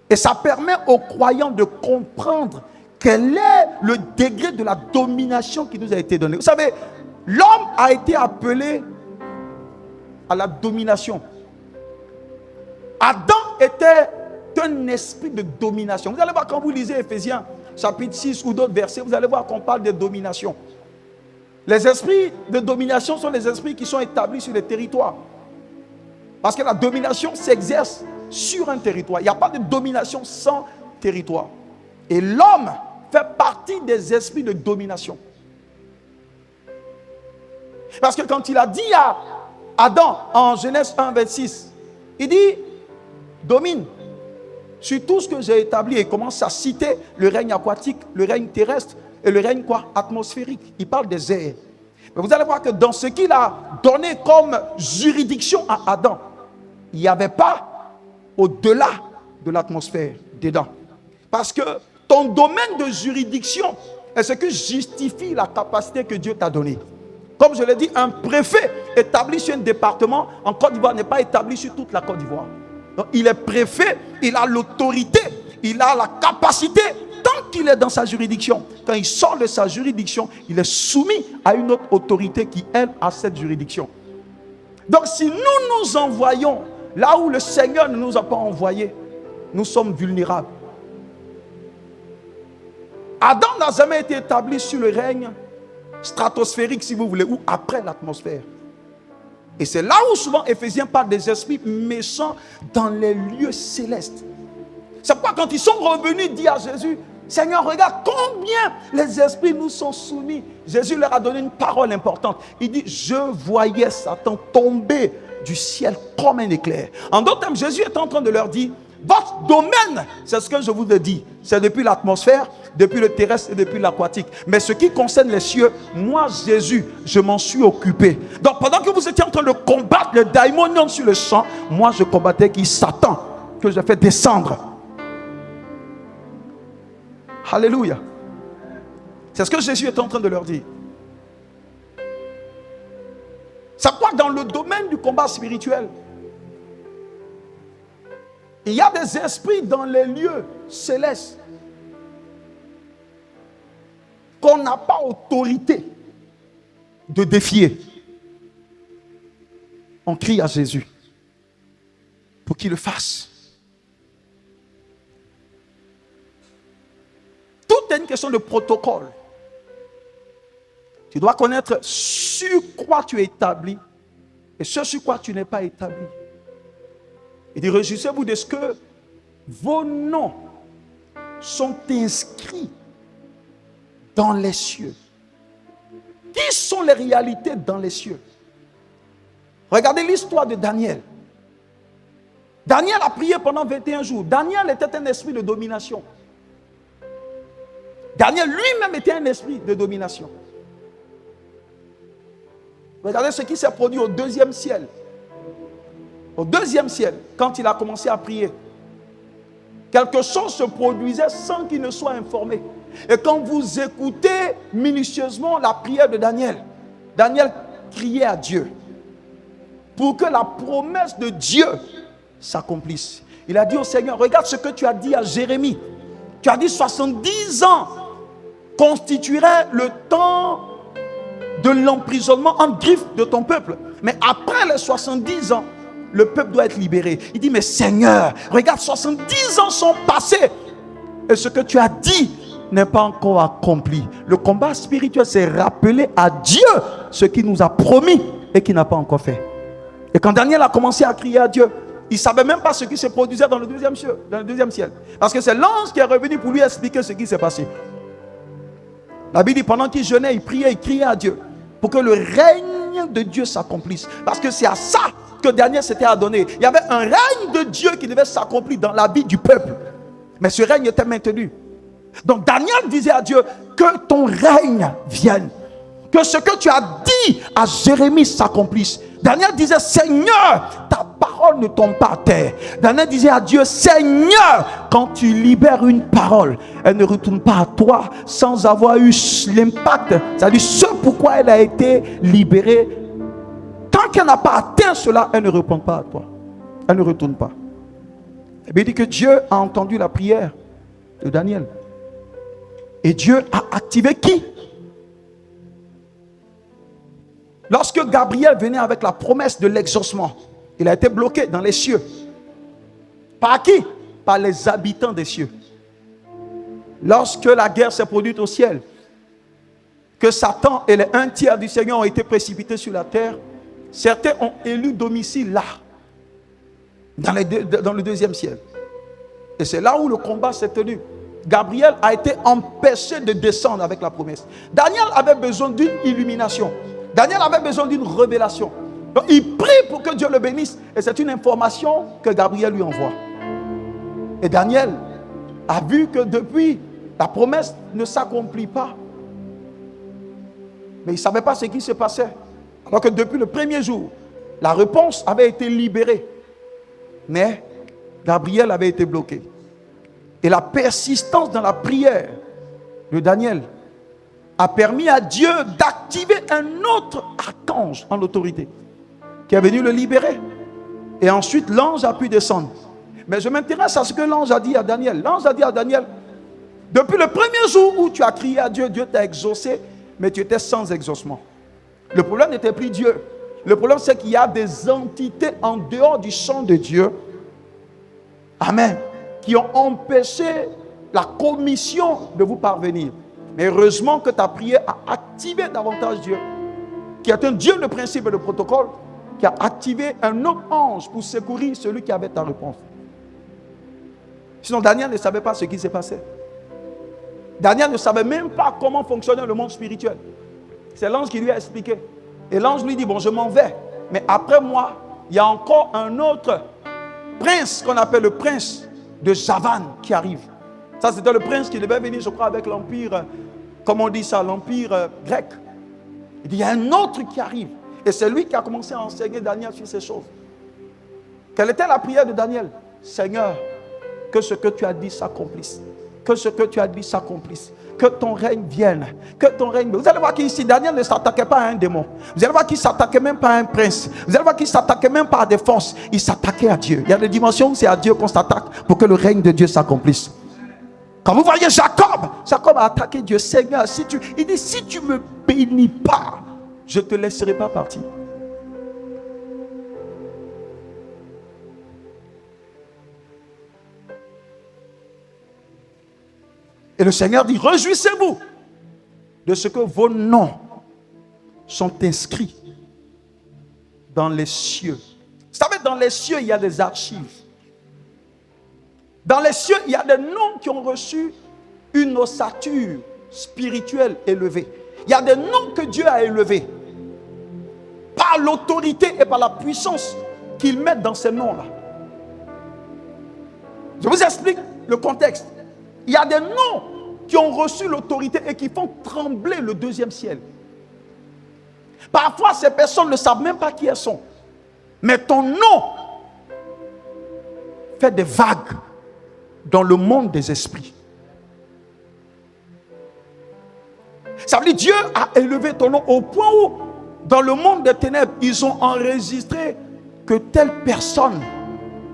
Et ça permet aux croyants de comprendre quel est le degré de la domination qui nous a été donné. Vous savez, l'homme a été appelé à la domination. Adam était un esprit de domination. Vous allez voir quand vous lisez Éphésiens chapitre 6 ou d'autres versets, vous allez voir qu'on parle de domination. Les esprits de domination sont les esprits qui sont établis sur les territoires. Parce que la domination s'exerce sur un territoire. Il n'y a pas de domination sans territoire. Et l'homme fait partie des esprits de domination. Parce que quand il a dit à Adam en Genèse 1, 26, il dit, domine sur tout ce que j'ai établi. Et il commence à citer le règne aquatique, le règne terrestre et le règne quoi? Atmosphérique. Il parle des airs. Mais vous allez voir que dans ce qu'il a donné comme juridiction à Adam, il n'y avait pas au-delà de l'atmosphère dedans. Parce que ton domaine de juridiction est ce qui justifie la capacité que Dieu t'a donnée. Comme je l'ai dit, un préfet établi sur un département en Côte d'Ivoire n'est pas établi sur toute la Côte d'Ivoire. Donc il est préfet, il a l'autorité, il a la capacité tant qu'il est dans sa juridiction. Quand il sort de sa juridiction, il est soumis à une autre autorité qui, elle, a cette juridiction. Donc si nous nous envoyons là où le Seigneur ne nous a pas envoyés, nous sommes vulnérables. Adam n'a jamais été établi sur le règne stratosphérique, si vous voulez, ou après l'atmosphère. Et c'est là où souvent Éphésiens parle des esprits méchants dans les lieux célestes. C'est pourquoi quand ils sont revenus dire à Jésus, Seigneur, regarde combien les esprits nous sont soumis. Jésus leur a donné une parole importante. Il dit, je voyais Satan tomber du ciel comme un éclair. En d'autres termes, Jésus est en train de leur dire, votre domaine, c'est ce que je vous ai dit, c'est depuis l'atmosphère, depuis le terrestre et depuis l'aquatique. Mais ce qui concerne les cieux, moi Jésus, je m'en suis occupé. Donc pendant que vous étiez en train de combattre le daimonion sur le champ, moi je combattais qui Satan, que j'ai fait descendre. Alléluia. C'est ce que Jésus est en train de leur dire. C'est pourquoi dans le domaine du combat spirituel, il y a des esprits dans les lieux célestes qu'on n'a pas autorité de défier. On crie à Jésus pour qu'il le fasse. Tout est une question de protocole. Tu dois connaître sur quoi tu es établi et ce sur quoi tu n'es pas établi. Il dit, réjouissez-vous de ce que vos noms sont inscrits dans les cieux. Qui sont les réalités dans les cieux? Regardez l'histoire de Daniel. Daniel a prié pendant 21 jours. Daniel était un esprit de domination. Daniel lui-même était un esprit de domination. Regardez ce qui s'est produit au deuxième ciel. Au deuxième ciel, quand il a commencé à prier, quelque chose se produisait sans qu'il ne soit informé. Et quand vous écoutez minutieusement la prière de Daniel, Daniel criait à Dieu pour que la promesse de Dieu s'accomplisse. Il a dit au Seigneur, regarde ce que tu as dit à Jérémie. Tu as dit 70 ans constituerait le temps de l'emprisonnement en griffe de ton peuple. Mais après les 70 ans, le peuple doit être libéré. Il dit, mais Seigneur, regarde, 70 ans sont passés et ce que tu as dit n'est pas encore accompli. Le combat spirituel, c'est rappeler à Dieu ce qu'il nous a promis et qu'il n'a pas encore fait. Et quand Daniel a commencé à crier à Dieu, il ne savait même pas ce qui se produisait dans le deuxième ciel. Parce que c'est l'ange qui est revenu pour lui expliquer ce qui s'est passé. La Bible dit, pendant qu'il jeûnait, il priait, il criait à Dieu pour que le règne de Dieu s'accomplisse. Parce que c'est à ça que Daniel s'était adonné. Il y avait un règne de Dieu qui devait s'accomplir dans la vie du peuple. Mais ce règne était maintenu. Donc Daniel disait à Dieu, que ton règne vienne. Que ce que tu as dit à Jérémie s'accomplisse. Daniel disait, Seigneur, ta parole ne tombe pas à terre. Daniel disait à Dieu, Seigneur, quand tu libères une parole, elle ne retourne pas à toi sans avoir eu l'impact. C'est-à-dire ce pourquoi elle a été libérée. Tant qu'elle n'a pas atteint cela, elle ne répond pas à toi. Elle ne retourne pas. La Bible dit que Dieu a entendu la prière de Daniel. Et Dieu a activé qui? Lorsque Gabriel venait avec la promesse de l'exaucement, il a été bloqué dans les cieux. Par qui? Par les habitants des cieux. Lorsque la guerre s'est produite au ciel, que Satan et les 1/3 du Seigneur ont été précipités sur la terre, certains ont élu domicile là, dans le deuxième ciel. Et c'est là où le combat s'est tenu. Gabriel a été empêché de descendre avec la promesse. Daniel avait besoin d'une illumination. Daniel avait besoin d'une révélation. Donc il prie pour que Dieu le bénisse. Et c'est une information que Gabriel lui envoie. Et Daniel a vu que depuis, la promesse ne s'accomplit pas. Mais il ne savait pas ce qui se passait. Alors que depuis le premier jour, la réponse avait été libérée. Mais Gabriel avait été bloqué. Et la persistance dans la prière de Daniel a permis à Dieu d'activer un autre archange en autorité qui est venu le libérer. Et ensuite, l'ange a pu descendre. Mais je m'intéresse à ce que l'ange a dit à Daniel. L'ange a dit à Daniel, depuis le premier jour où tu as crié à Dieu, Dieu t'a exaucé, mais tu étais sans exaucement. Le problème n'était plus Dieu. Le problème, c'est qu'il y a des entités en dehors du champ de Dieu. Amen. Qui ont empêché la commission de vous parvenir. Mais heureusement que ta prière a activé davantage Dieu, qui est un Dieu de principe et de protocole, qui a activé un autre ange pour secourir celui qui avait ta réponse. Sinon, Daniel ne savait pas ce qui s'est passé. Daniel ne savait même pas comment fonctionnait le monde spirituel. C'est l'ange qui lui a expliqué. Et l'ange lui dit, bon, je m'en vais. Mais après moi, il y a encore un autre prince qu'on appelle le prince de Javan qui arrive. Ça, c'était le prince qui devait venir, je crois, avec l'empire, comment on dit ça, l'empire grec. Il dit, il y a un autre qui arrive. Et c'est lui qui a commencé à enseigner Daniel sur ces choses. Quelle était la prière de Daniel? Seigneur, que ce que tu as dit s'accomplisse. Que ce que tu as dit s'accomplisse. Que ton règne vienne. Que ton règne... Vous allez voir qu'ici, Daniel ne s'attaquait pas à un démon. Vous allez voir qu'il ne s'attaquait même pas à un prince. Vous allez voir qu'il ne s'attaquait même pas à des forces. Il s'attaquait à Dieu. Il y a des dimensions où c'est à Dieu qu'on s'attaque pour que le règne de Dieu s'accomplisse. Quand vous voyez Jacob a attaqué Dieu. Seigneur, il dit, si tu ne me bénis pas, je ne te laisserai pas partir. Et le Seigneur dit, réjouissez-vous de ce que vos noms sont inscrits dans les cieux. Vous savez, dans les cieux, il y a des archives. Dans les cieux, il y a des noms qui ont reçu une ossature spirituelle élevée. Il y a des noms que Dieu a élevés par l'autorité et par la puissance qu'il met dans ces noms-là. Je vous explique le contexte. Il y a des noms qui ont reçu l'autorité et qui font trembler le deuxième ciel. Parfois, ces personnes ne savent même pas qui elles sont. Mais ton nom fait des vagues dans le monde des esprits. Ça veut dire Dieu a élevé ton nom au point où, dans le monde des ténèbres, ils ont enregistré que telle personne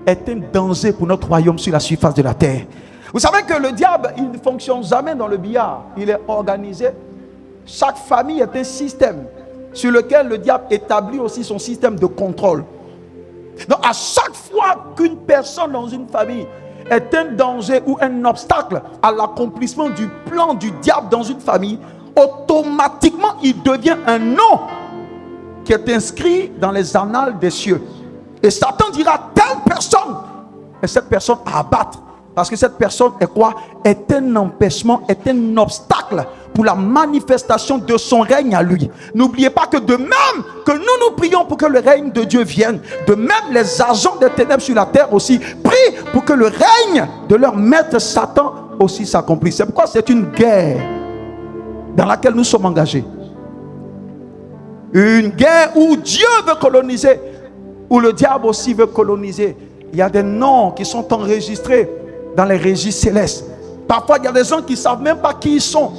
est un danger pour notre royaume sur la surface de la terre. Vous savez que le diable, il ne fonctionne jamais dans le billard. Il est organisé. Chaque famille est un système sur lequel le diable établit aussi son système de contrôle. Donc, à chaque fois qu'une personne dans une famille est un danger ou un obstacle à l'accomplissement du plan du diable dans une famille, automatiquement, il devient un nom qui est inscrit dans les annales des cieux. Et Satan dira, telle personne est cette personne à abattre. Parce que cette personne est quoi? Est un empêchement, est un obstacle pour la manifestation de son règne à lui. N'oubliez pas que de même que nous prions pour que le règne de Dieu vienne, de même les agents des ténèbres sur la terre aussi prient pour que le règne de leur maître Satan aussi s'accomplisse. C'est pourquoi c'est une guerre dans laquelle nous sommes engagés. Une guerre où Dieu veut coloniser, où le diable aussi veut coloniser. Il y a des noms qui sont enregistrés dans les registres célestes. Parfois, il y a des gens qui ne savent même pas qui ils sont.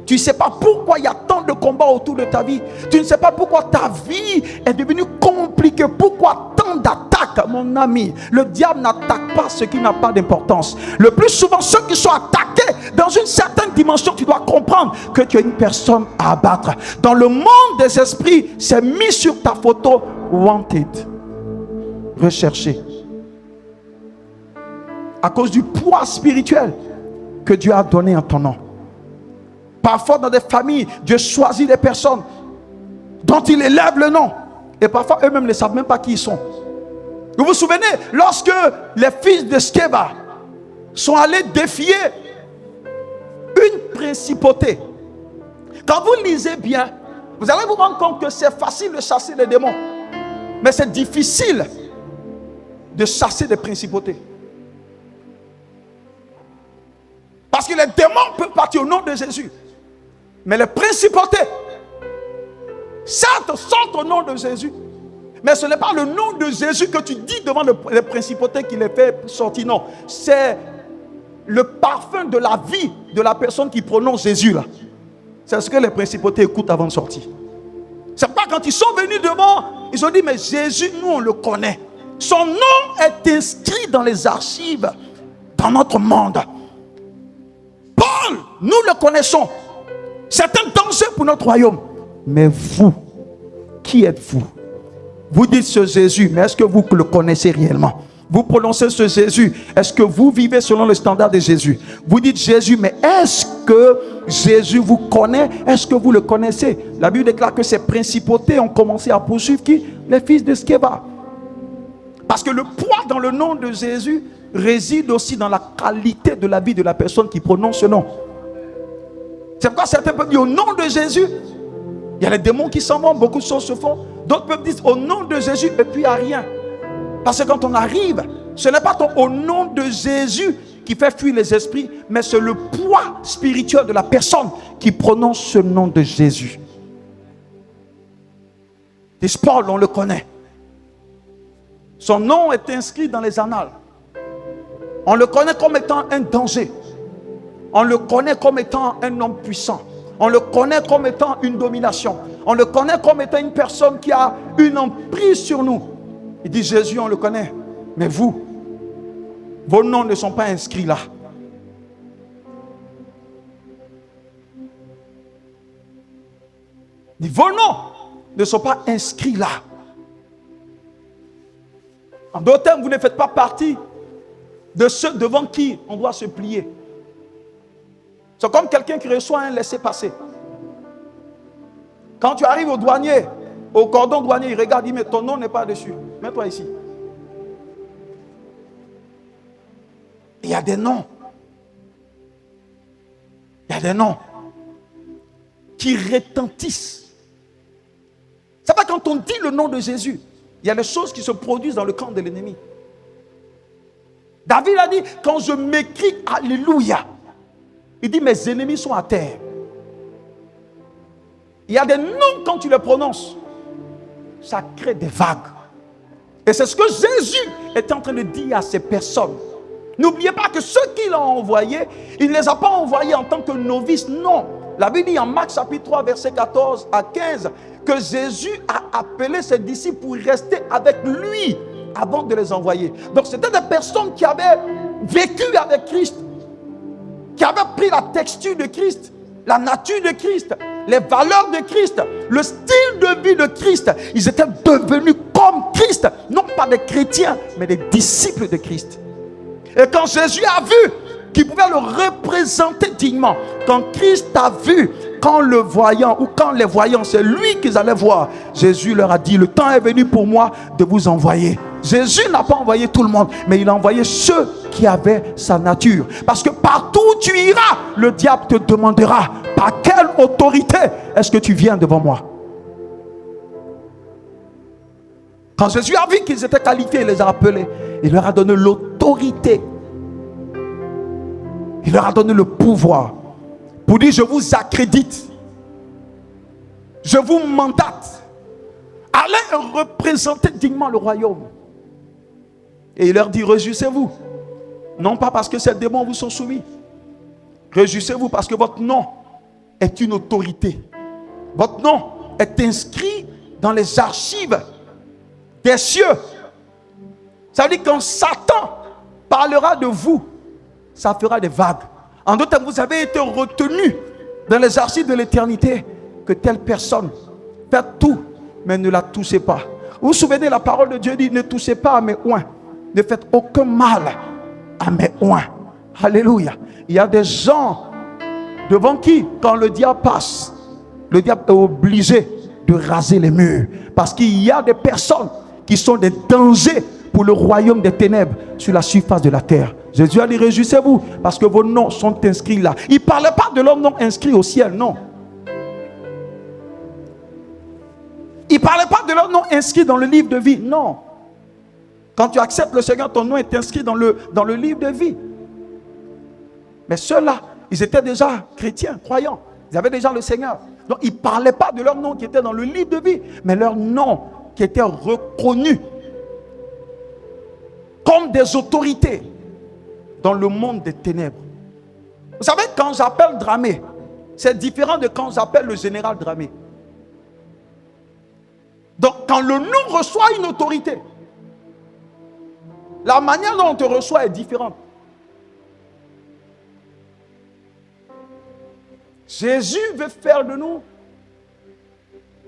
Tu ne sais pas pourquoi il y a tant de combats autour de ta vie. Tu ne sais pas pourquoi ta vie est devenue compliquée. Pourquoi tant d'attaques, mon ami? Le diable n'attaque pas ce qui n'a pas d'importance. Le plus souvent, ceux qui sont attaqués dans une certaine dimension, tu dois comprendre que tu es une personne à abattre. Dans le monde des esprits, c'est mis sur ta photo wanted, recherché. À cause du poids spirituel que Dieu a donné en ton nom. Parfois dans des familles, Dieu choisit des personnes dont il élève le nom. Et parfois eux-mêmes ne savent même pas qui ils sont. Vous vous souvenez, lorsque les fils de Sceva sont allés défier une principauté. Quand vous lisez bien, vous allez vous rendre compte que c'est facile de chasser les démons. Mais c'est difficile de chasser des principautés. Parce que les démons peuvent partir au nom de Jésus. Mais les principautés, certes, sont au nom de Jésus. Mais ce n'est pas le nom de Jésus que tu dis devant les principautés qui les fait sortir. Non, c'est le parfum de la vie de la personne qui prononce Jésus là. C'est ce que les principautés écoutent avant de sortir. C'est pas quand ils sont venus devant, ils ont dit, mais Jésus, nous on le connaît. Son nom est inscrit dans les archives, dans notre monde. Paul, nous le connaissons. C'est un danger pour notre royaume. Mais vous, qui êtes-vous? Vous dites ce Jésus, mais est-ce que vous le connaissez réellement? Vous prononcez ce Jésus, est-ce que vous vivez selon le standard de Jésus? Vous dites Jésus, mais est-ce que Jésus vous connaît? Est-ce que vous le connaissez? La Bible déclare que ces principautés ont commencé à poursuivre qui? Les fils de Sceva. Parce que le poids dans le nom de Jésus réside aussi dans la qualité de la vie de la personne qui prononce ce nom. C'est pourquoi certains peuvent dire au nom de Jésus, il y a les démons qui s'en vont, beaucoup de choses se font. D'autres peuvent dire au nom de Jésus et puis il n'y a rien. Parce que quand on arrive, ce n'est pas au nom de Jésus qui fait fuir les esprits, mais c'est le poids spirituel de la personne qui prononce ce nom de Jésus. Et Paul, on le connaît. Son nom est inscrit dans les annales. On le connaît comme étant un danger. On le connaît comme étant un homme puissant. On le connaît comme étant une domination. On le connaît comme étant une personne qui a une emprise sur nous. Il dit Jésus, on le connaît. Mais vous, vos noms ne sont pas inscrits là. Il dit, vos noms ne sont pas inscrits là. En d'autres termes, vous ne faites pas partie de ceux devant qui on doit se plier. C'est comme quelqu'un qui reçoit un laissez-passer. Quand tu arrives au douanier, au cordon douanier, il regarde, il dit, mais ton nom n'est pas dessus. Mets-toi ici. Il y a des noms. Il y a des noms qui retentissent. C'est pas quand on dit le nom de Jésus, il y a des choses qui se produisent dans le camp de l'ennemi. David a dit, quand je m'écris Alléluia, il dit, mes ennemis sont à terre. Il y a des noms, quand tu les prononces, ça crée des vagues. Et c'est ce que Jésus est en train de dire à ces personnes. N'oubliez pas que ceux qu'il a envoyés, il ne les a pas envoyés en tant que novices, non. La Bible dit en Marc chapitre 3, verset 14 à 15, que Jésus a appelé ses disciples pour rester avec lui avant de les envoyer. Donc c'était des personnes qui avaient vécu avec Christ, qui avaient pris la texture de Christ, la nature de Christ, les valeurs de Christ, le style de vie de Christ. Ils étaient devenus comme Christ, non pas des chrétiens, mais des disciples de Christ. Et quand Jésus a vu qu'il pouvait le représenter dignement, quand Christ a vu, quand le voyant ou quand les voyants, c'est lui qu'ils allaient voir, Jésus leur a dit, le temps est venu pour moi de vous envoyer. Jésus n'a pas envoyé tout le monde, mais il a envoyé ceux qui avaient sa nature. Parce que partout où tu iras, le diable te demandera, par quelle autorité est-ce que tu viens devant moi? Quand Jésus a vu qu'ils étaient qualifiés, il les a appelés. Il leur a donné l'autorité. Il leur a donné le pouvoir. Pour dire, je vous accrédite. Je vous mandate. Allez représenter dignement le royaume. Et il leur dit, réjouissez-vous. Non pas parce que ces démons vous sont soumis. Réjouissez-vous parce que votre nom est une autorité. Votre nom est inscrit dans les archives des cieux. Ça veut dire que quand Satan parlera de vous, ça fera des vagues. En d'autres termes, vous avez été retenu dans les archives de l'éternité que telle personne fait tout, mais ne la touchez pas. Vous vous souvenez, la parole de Dieu dit, ne touchez pas à mes oins. Ne faites aucun mal à mes oins. Alléluia. Il y a des gens devant qui, quand le diable passe, le diable est obligé de raser les murs. Parce qu'il y a des personnes qui sont des dangers pour le royaume des ténèbres sur la surface de la terre. Jésus a dit, réjouissez-vous parce que vos noms sont inscrits là. Il ne parlait pas de leurs noms inscrits au ciel, non. Il ne parlait pas de leurs noms inscrits dans le livre de vie, non. Quand tu acceptes le Seigneur, ton nom est inscrit dans le livre de vie. Mais ceux-là, ils étaient déjà chrétiens, croyants. Ils avaient déjà le Seigneur. Donc, il ne parlait pas de leur nom qui était dans le livre de vie, mais leur nom qui était reconnu comme des autorités dans le monde des ténèbres. Vous savez, quand j'appelle Dramé, c'est différent de quand j'appelle le général Dramé. Donc, quand le nom reçoit une autorité, la manière dont on te reçoit est différente. Jésus veut faire de nous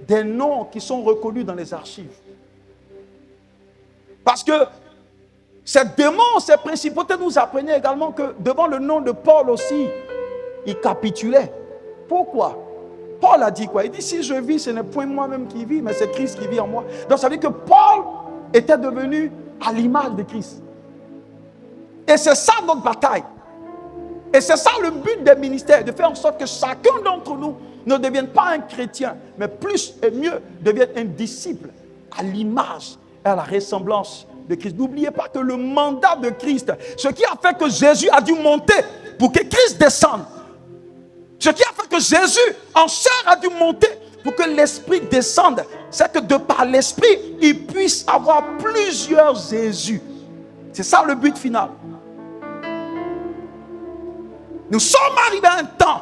des noms qui sont reconnus dans les archives. Parce que ces démons, ces principautés nous apprenaient également que devant le nom de Paul aussi, ils capitulaient. Pourquoi? Paul a dit quoi? Il dit, si je vis, ce n'est point moi-même qui vis, mais c'est Christ qui vit en moi. Donc ça veut dire que Paul était devenu à l'image de Christ. Et c'est ça notre bataille. Et c'est ça le but des ministères, de faire en sorte que chacun d'entre nous ne devienne pas un chrétien, mais plus et mieux devienne un disciple à l'image et à la ressemblance de Christ. N'oubliez pas que le mandat de Christ, ce qui a fait que Jésus a dû monter pour que Christ descende, ce qui a fait que Jésus en chair a dû monter pour que l'Esprit descende, c'est que de par l'Esprit, il puisse avoir plusieurs Jésus. C'est ça le but final. Nous sommes arrivés à un temps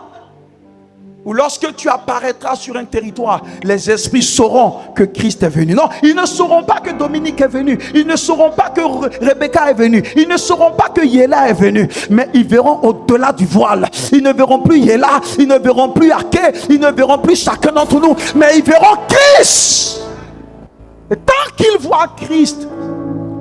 où lorsque tu apparaîtras sur un territoire, les esprits sauront que Christ est venu. Non, ils ne sauront pas que Dominique est venu. Ils ne sauront pas que Rebecca est venue. Ils ne sauront pas que Yéla est venu. Mais ils verront au-delà du voile. Ils ne verront plus Yéla. Ils ne verront plus Aké. Ils ne verront plus chacun d'entre nous. Mais ils verront Christ. Et tant qu'ils voient Christ,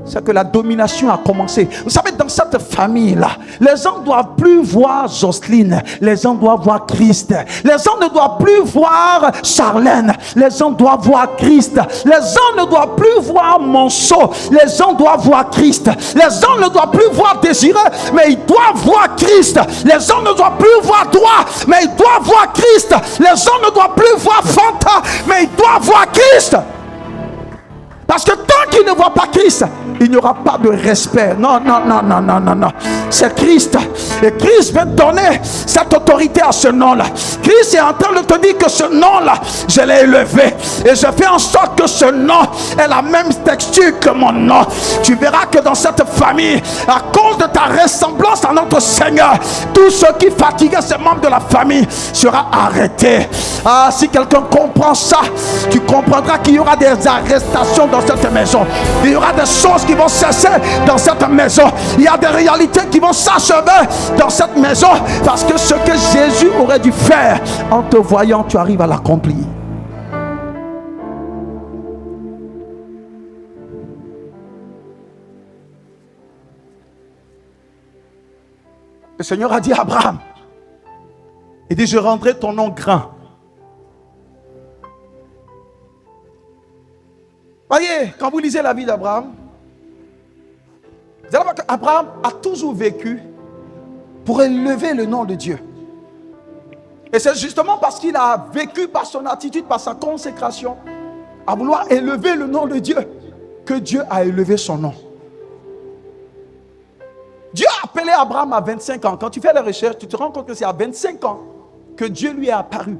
c'est que la domination a commencé. Vous savez, dans cette famille-là, les gens ne doivent plus voir Jocelyne. Les gens doivent voir Christ. Les gens ne doivent plus voir Charlène. Les gens doivent voir Christ. Les gens ne doivent plus voir Monceau. Les gens doivent voir Christ. Les gens ne doivent plus voir Désiré, mais ils doivent voir Christ. Les gens ne doivent plus voir toi, mais ils doivent voir Christ. Les gens ne doivent plus voir Fanta, mais ils doivent voir Christ. Parce que tant qu'ils ne voient pas Christ, il n'y aura pas de respect. Non. C'est Christ. Et Christ veut donner cette autorité à ce nom-là. Christ est en train de te dire que ce nom-là, je l'ai élevé. Et je fais en sorte que ce nom ait la même texture que mon nom. Tu verras que dans cette famille, à cause de ta ressemblance à notre Seigneur, tout ce qui fatiguait ces membres de la famille sera arrêté. Ah, si quelqu'un comprend ça, tu comprendras qu'il y aura des arrestations dans cette maison. Il y aura des choses qui vont cesser dans cette maison. Il y a des réalités qui vont s'achever dans cette maison, parce que ce que Jésus aurait dû faire en te voyant, tu arrives à l'accomplir. Le Seigneur a dit à Abraham, il dit, je rendrai ton nom grand. Voyez, quand vous lisez la vie d'Abraham, vous allez voir qu'Abraham a toujours vécu pour élever le nom de Dieu. Et c'est justement parce qu'il a vécu par son attitude, par sa consécration, à vouloir élever le nom de Dieu, que Dieu a élevé son nom. Dieu a appelé Abraham à 25 ans. Quand tu fais la recherche, tu te rends compte que c'est à 25 ans que Dieu lui est apparu.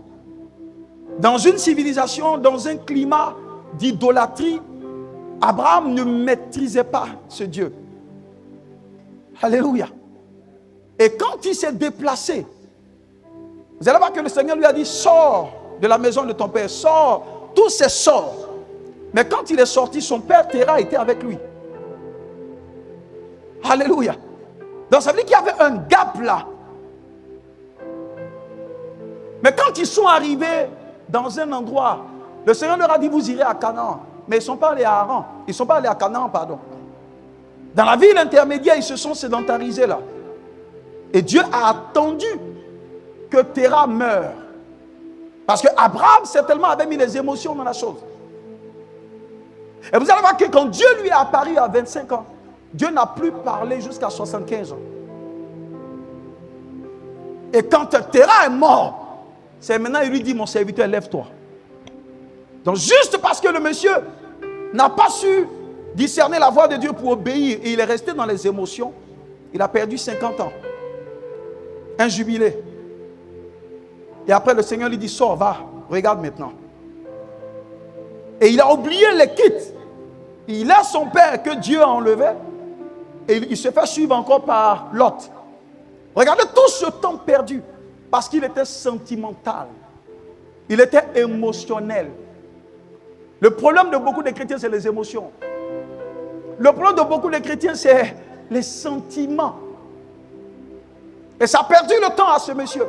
Dans une civilisation, dans un climat d'idolâtrie, Abraham ne maîtrisait pas ce Dieu. Alléluia. Et quand il s'est déplacé, vous allez voir que le Seigneur lui a dit, sors de la maison de ton père, sors, tous ces sorts. Mais quand il est sorti, son père Téra était avec lui. Alléluia. Donc ça veut dire qu'il y avait un gap là. Mais quand ils sont arrivés dans un endroit, le Seigneur leur a dit, vous irez à Canaan. Mais ils ne sont pas allés à Haran. Ils ne sont pas allés à Canaan, pardon. Dans la ville intermédiaire, ils se sont sédentarisés là. Et Dieu a attendu que Téra meure. Parce que Abraham, certainement, avait mis les émotions dans la chose. Et vous allez voir que quand Dieu lui est apparu à 25 ans, Dieu n'a plus parlé jusqu'à 75 ans. Et quand Téra est mort, c'est maintenant il lui dit, mon serviteur, lève-toi. Donc juste parce que le monsieur n'a pas su discerner la voix de Dieu pour obéir, et il est resté dans les émotions, il a perdu 50 ans. Un jubilé. Et après le Seigneur lui dit, sors, va, regarde maintenant. Et il a oublié les quittes. Il a son père que Dieu a enlevé, et il se fait suivre encore par Lot. Regardez tout ce temps perdu, parce qu'il était sentimental. Il était émotionnel. Le problème de beaucoup de chrétiens, c'est les émotions. Le problème de beaucoup de chrétiens, c'est les sentiments. Et ça a perdu le temps à ce monsieur.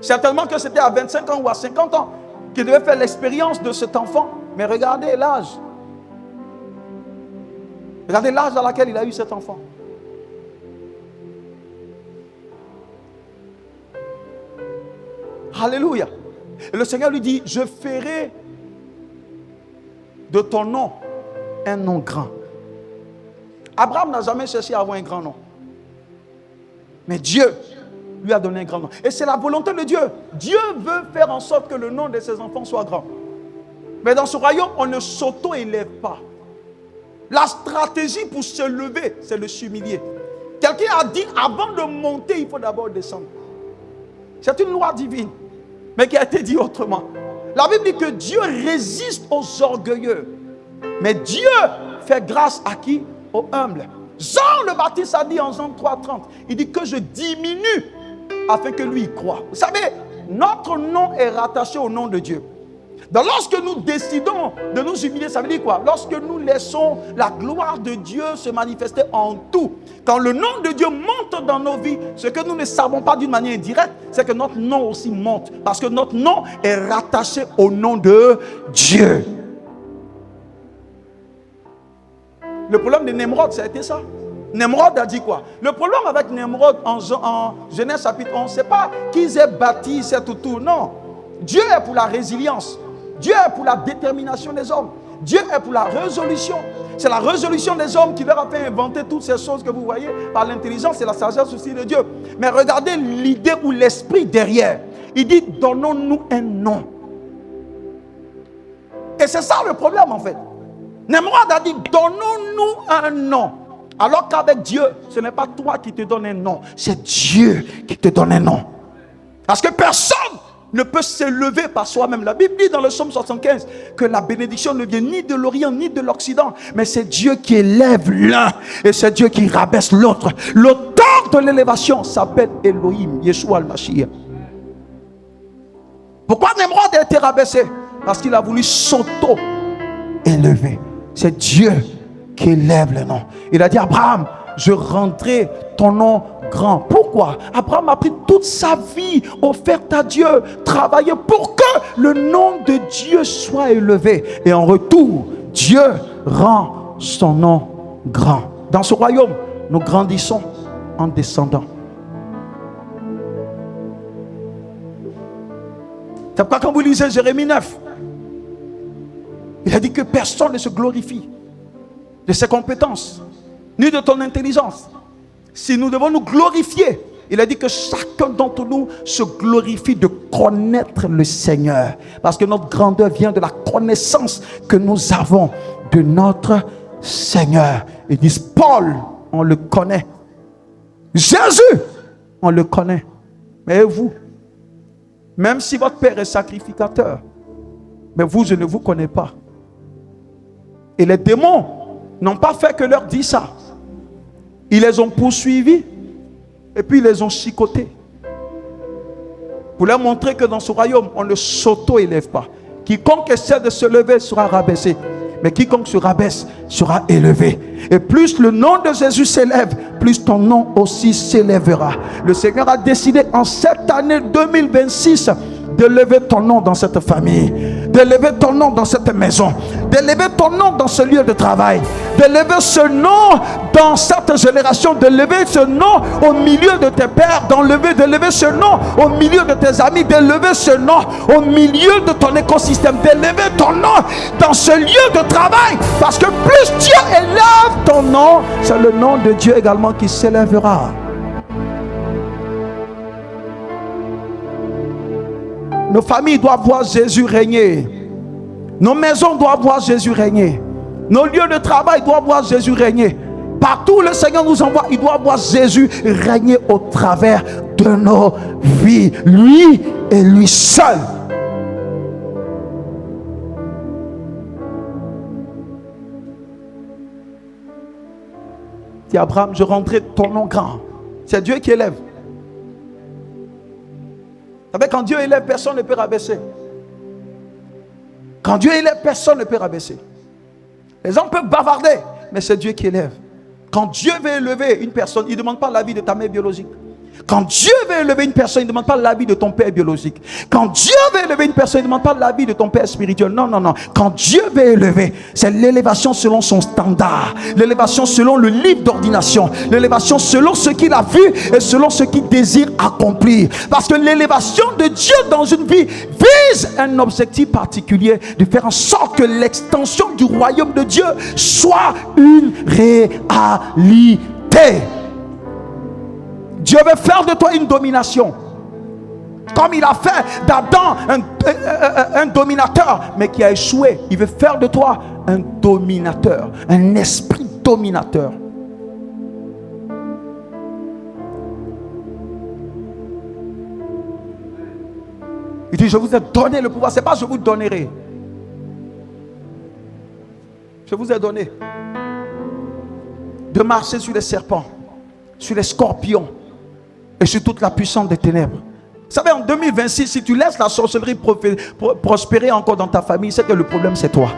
Certainement que c'était à 25 ans ou à 50 ans qu'il devait faire l'expérience de cet enfant. Mais regardez l'âge. Regardez l'âge dans lequel il a eu cet enfant. Alléluia. Et le Seigneur lui dit, je ferai de ton nom un nom grand. Abraham n'a jamais cherché à avoir un grand nom. Mais Dieu lui a donné un grand nom. Et c'est la volonté de Dieu. Dieu veut faire en sorte que le nom de ses enfants soit grand. Mais dans ce royaume, on ne s'auto-élève pas. La stratégie pour se lever, c'est de s'humilier. Quelqu'un a dit, avant de monter, il faut d'abord descendre. C'est une loi divine, mais qui a été dit autrement. La Bible dit que Dieu résiste aux orgueilleux. Mais Dieu fait grâce à qui? Aux humbles. Jean le Baptiste a dit en Jean 3,30, il dit que je diminue afin que lui y croie. Vous savez, notre nom est rattaché au nom de Dieu. Donc lorsque nous décidons de nous humilier, ça veut dire quoi? Lorsque nous laissons la gloire de Dieu se manifester en tout. Quand le nom de Dieu monte dans nos vies, ce que nous ne savons pas d'une manière indirecte, c'est que notre nom aussi monte. Parce que notre nom est rattaché au nom de Dieu. Le problème de Nemrod, ça a été ça. Nemrod a dit quoi? Le problème avec Nemrod en Genèse chapitre 11, c'est pas qu'ils aient bâti cette tour. Non. Dieu est pour la résilience. Dieu est pour la détermination des hommes. Dieu est pour la résolution. C'est la résolution des hommes qui leur a fait inventer toutes ces choses que vous voyez par l'intelligence et la sagesse aussi de Dieu. Mais regardez l'idée ou l'esprit derrière. Il dit, donnons-nous un nom. Et c'est ça le problème en fait. Nemrod a dit, donnons-nous un nom. Alors qu'avec Dieu, ce n'est pas toi qui te donne un nom. C'est Dieu qui te donne un nom. Parce que personne ne peut s'élever par soi-même. La Bible dit dans le psaume 75 que la bénédiction ne vient ni de l'Orient ni de l'Occident, mais c'est Dieu qui élève l'un et c'est Dieu qui rabaisse l'autre. L'auteur de l'élévation s'appelle Elohim, Yeshua al-Mashiach. Pourquoi Nemrod a été rabaissé? Parce qu'il a voulu s'auto-élever. C'est Dieu qui élève le nom. Il a dit, Abraham, je rendrai ton nom grand. Pourquoi? Abraham a pris toute sa vie offerte à Dieu, travaillé pour que le nom de Dieu soit élevé. Et en retour, Dieu rend son nom grand. Dans ce royaume, nous grandissons en descendant. C'est pourquoi quand vous lisez Jérémie 9, il a dit que personne ne se glorifie de ses compétences, ni de ton intelligence. Si nous devons nous glorifier, il a dit que chacun d'entre nous se glorifie de connaître le Seigneur. Parce que notre grandeur vient de la connaissance que nous avons de notre Seigneur. Ils disent, Paul, on le connaît. Jésus, on le connaît. Mais vous, même si votre père est sacrificateur, mais vous, je ne vous connais pas. Et les démons n'ont pas fait que leur dire ça. Ils les ont poursuivis et puis ils les ont chicotés. Pour leur montrer que dans ce royaume, on ne s'auto-élève pas. Quiconque essaie de se lever sera rabaissé. Mais quiconque se rabaisse sera élevé. Et plus le nom de Jésus s'élève, plus ton nom aussi s'élèvera. Le Seigneur a décidé en cette année 2026 de lever ton nom dans cette famille, de lever ton nom dans cette maison, de lever ton nom dans ce lieu de travail, de lever ce nom dans cette génération, de lever ce nom au milieu de tes pères, de lever ce nom au milieu de tes amis, de lever ce nom au milieu de ton écosystème, de lever ton nom dans ce lieu de travail, parce que plus Dieu élève ton nom, c'est le nom de Dieu également qui s'élèvera. Nos familles doivent voir Jésus régner. Nos maisons doivent voir Jésus régner. Nos lieux de travail doivent voir Jésus régner. Partout où le Seigneur nous envoie, il doit voir Jésus régner au travers de nos vies. Lui et lui seul. Dit Abraham, je rendrai ton nom grand. C'est Dieu qui élève. Vous savez, quand Dieu élève, personne ne peut rabaisser. Quand Dieu élève, personne ne peut rabaisser. Les hommes peuvent bavarder, mais c'est Dieu qui élève. Quand Dieu veut élever une personne, il ne demande pas l'avis de ta mère biologique. Quand Dieu veut élever une personne, il ne demande pas l'avis de ton père biologique. Quand Dieu veut élever une personne, il ne demande pas l'avis de ton père spirituel. Non, non, non. Quand Dieu veut élever, c'est l'élévation selon son standard. L'élévation selon le livre d'ordination. L'élévation selon ce qu'il a vu et selon ce qu'il désire accomplir. Parce que l'élévation de Dieu dans une vie vise un objectif particulier, de faire en sorte que l'extension du royaume de Dieu soit une réalité. Dieu veut faire de toi une domination. Comme il a fait d'Adam un dominateur, mais qui a échoué. Il veut faire de toi un dominateur, un esprit dominateur. Il dit, je vous ai donné le pouvoir. Ce n'est pas je vous donnerai. Je vous ai donné de marcher sur les serpents, sur les scorpions et sur toute la puissance des ténèbres. Vous savez, en 2026, si tu laisses la sorcellerie prospérer encore dans ta famille, c'est que le problème c'est toi.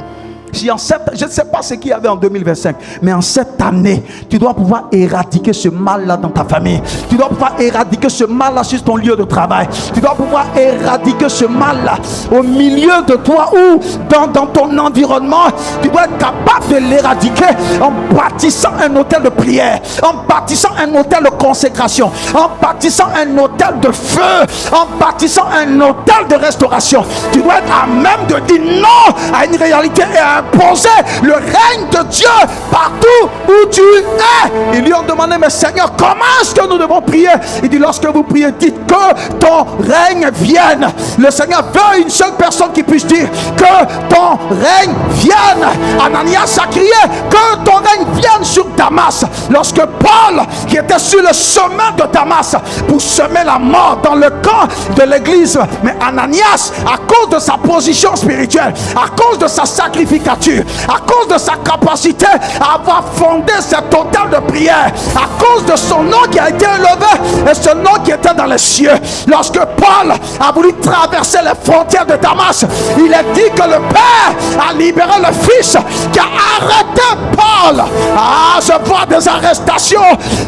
Si je ne sais pas ce qu'il y avait en 2025, mais en cette année, tu dois pouvoir éradiquer ce mal-là dans ta famille. Tu dois pouvoir éradiquer ce mal-là sur ton lieu de travail. Tu dois pouvoir éradiquer ce mal-là au milieu de toi ou dans ton environnement. Tu dois être capable de l'éradiquer en bâtissant un hôtel de prière, en bâtissant un hôtel de consécration, en bâtissant un hôtel de feu, en bâtissant un hôtel de restauration. Tu dois être à même de dire non à une réalité et à imposer le règne de Dieu partout où tu es. Ils lui ont demandé, mais Seigneur, comment est-ce que nous devons prier? Il dit, lorsque vous priez, dites que ton règne vienne. Le Seigneur veut une seule personne qui puisse dire que ton règne vienne. Ananias a crié que ton règne vienne sur Damas. Lorsque Paul, qui était sur le chemin de Damas pour semer la mort dans le camp de l'église, mais Ananias, à cause de sa position spirituelle, à cause de sa sacrification, à cause de sa capacité à avoir fondé cet hôtel de prière, à cause de son nom qui a été élevé et ce nom qui était dans les cieux. Lorsque Paul a voulu traverser les frontières de Damas, il a dit que le Père a libéré le Fils qui a arrêté Paul. Ah, je vois des arrestations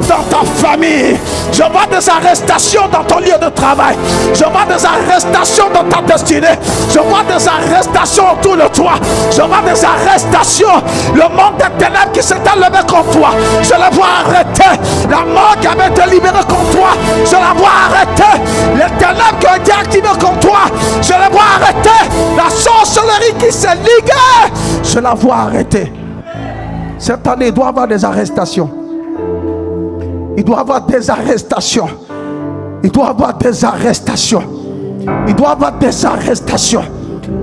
dans ta famille, je vois des arrestations dans ton lieu de travail, je vois des arrestations dans ta destinée, je vois des arrestations autour de toi, je vois des arrestations. Le monde des ténèbres qui s'était levé contre toi, je le vois arrêter. La mort qui avait été libérée contre toi, je la vois arrêter. Les ténèbres qui ont été activées contre toi, je les vois arrêter. La sorcellerie qui s'est liguée, je la vois arrêter. Cette année, il doit y avoir des arrestations. Il doit y avoir des arrestations. Il doit y avoir des arrestations. Il doit y avoir des arrestations.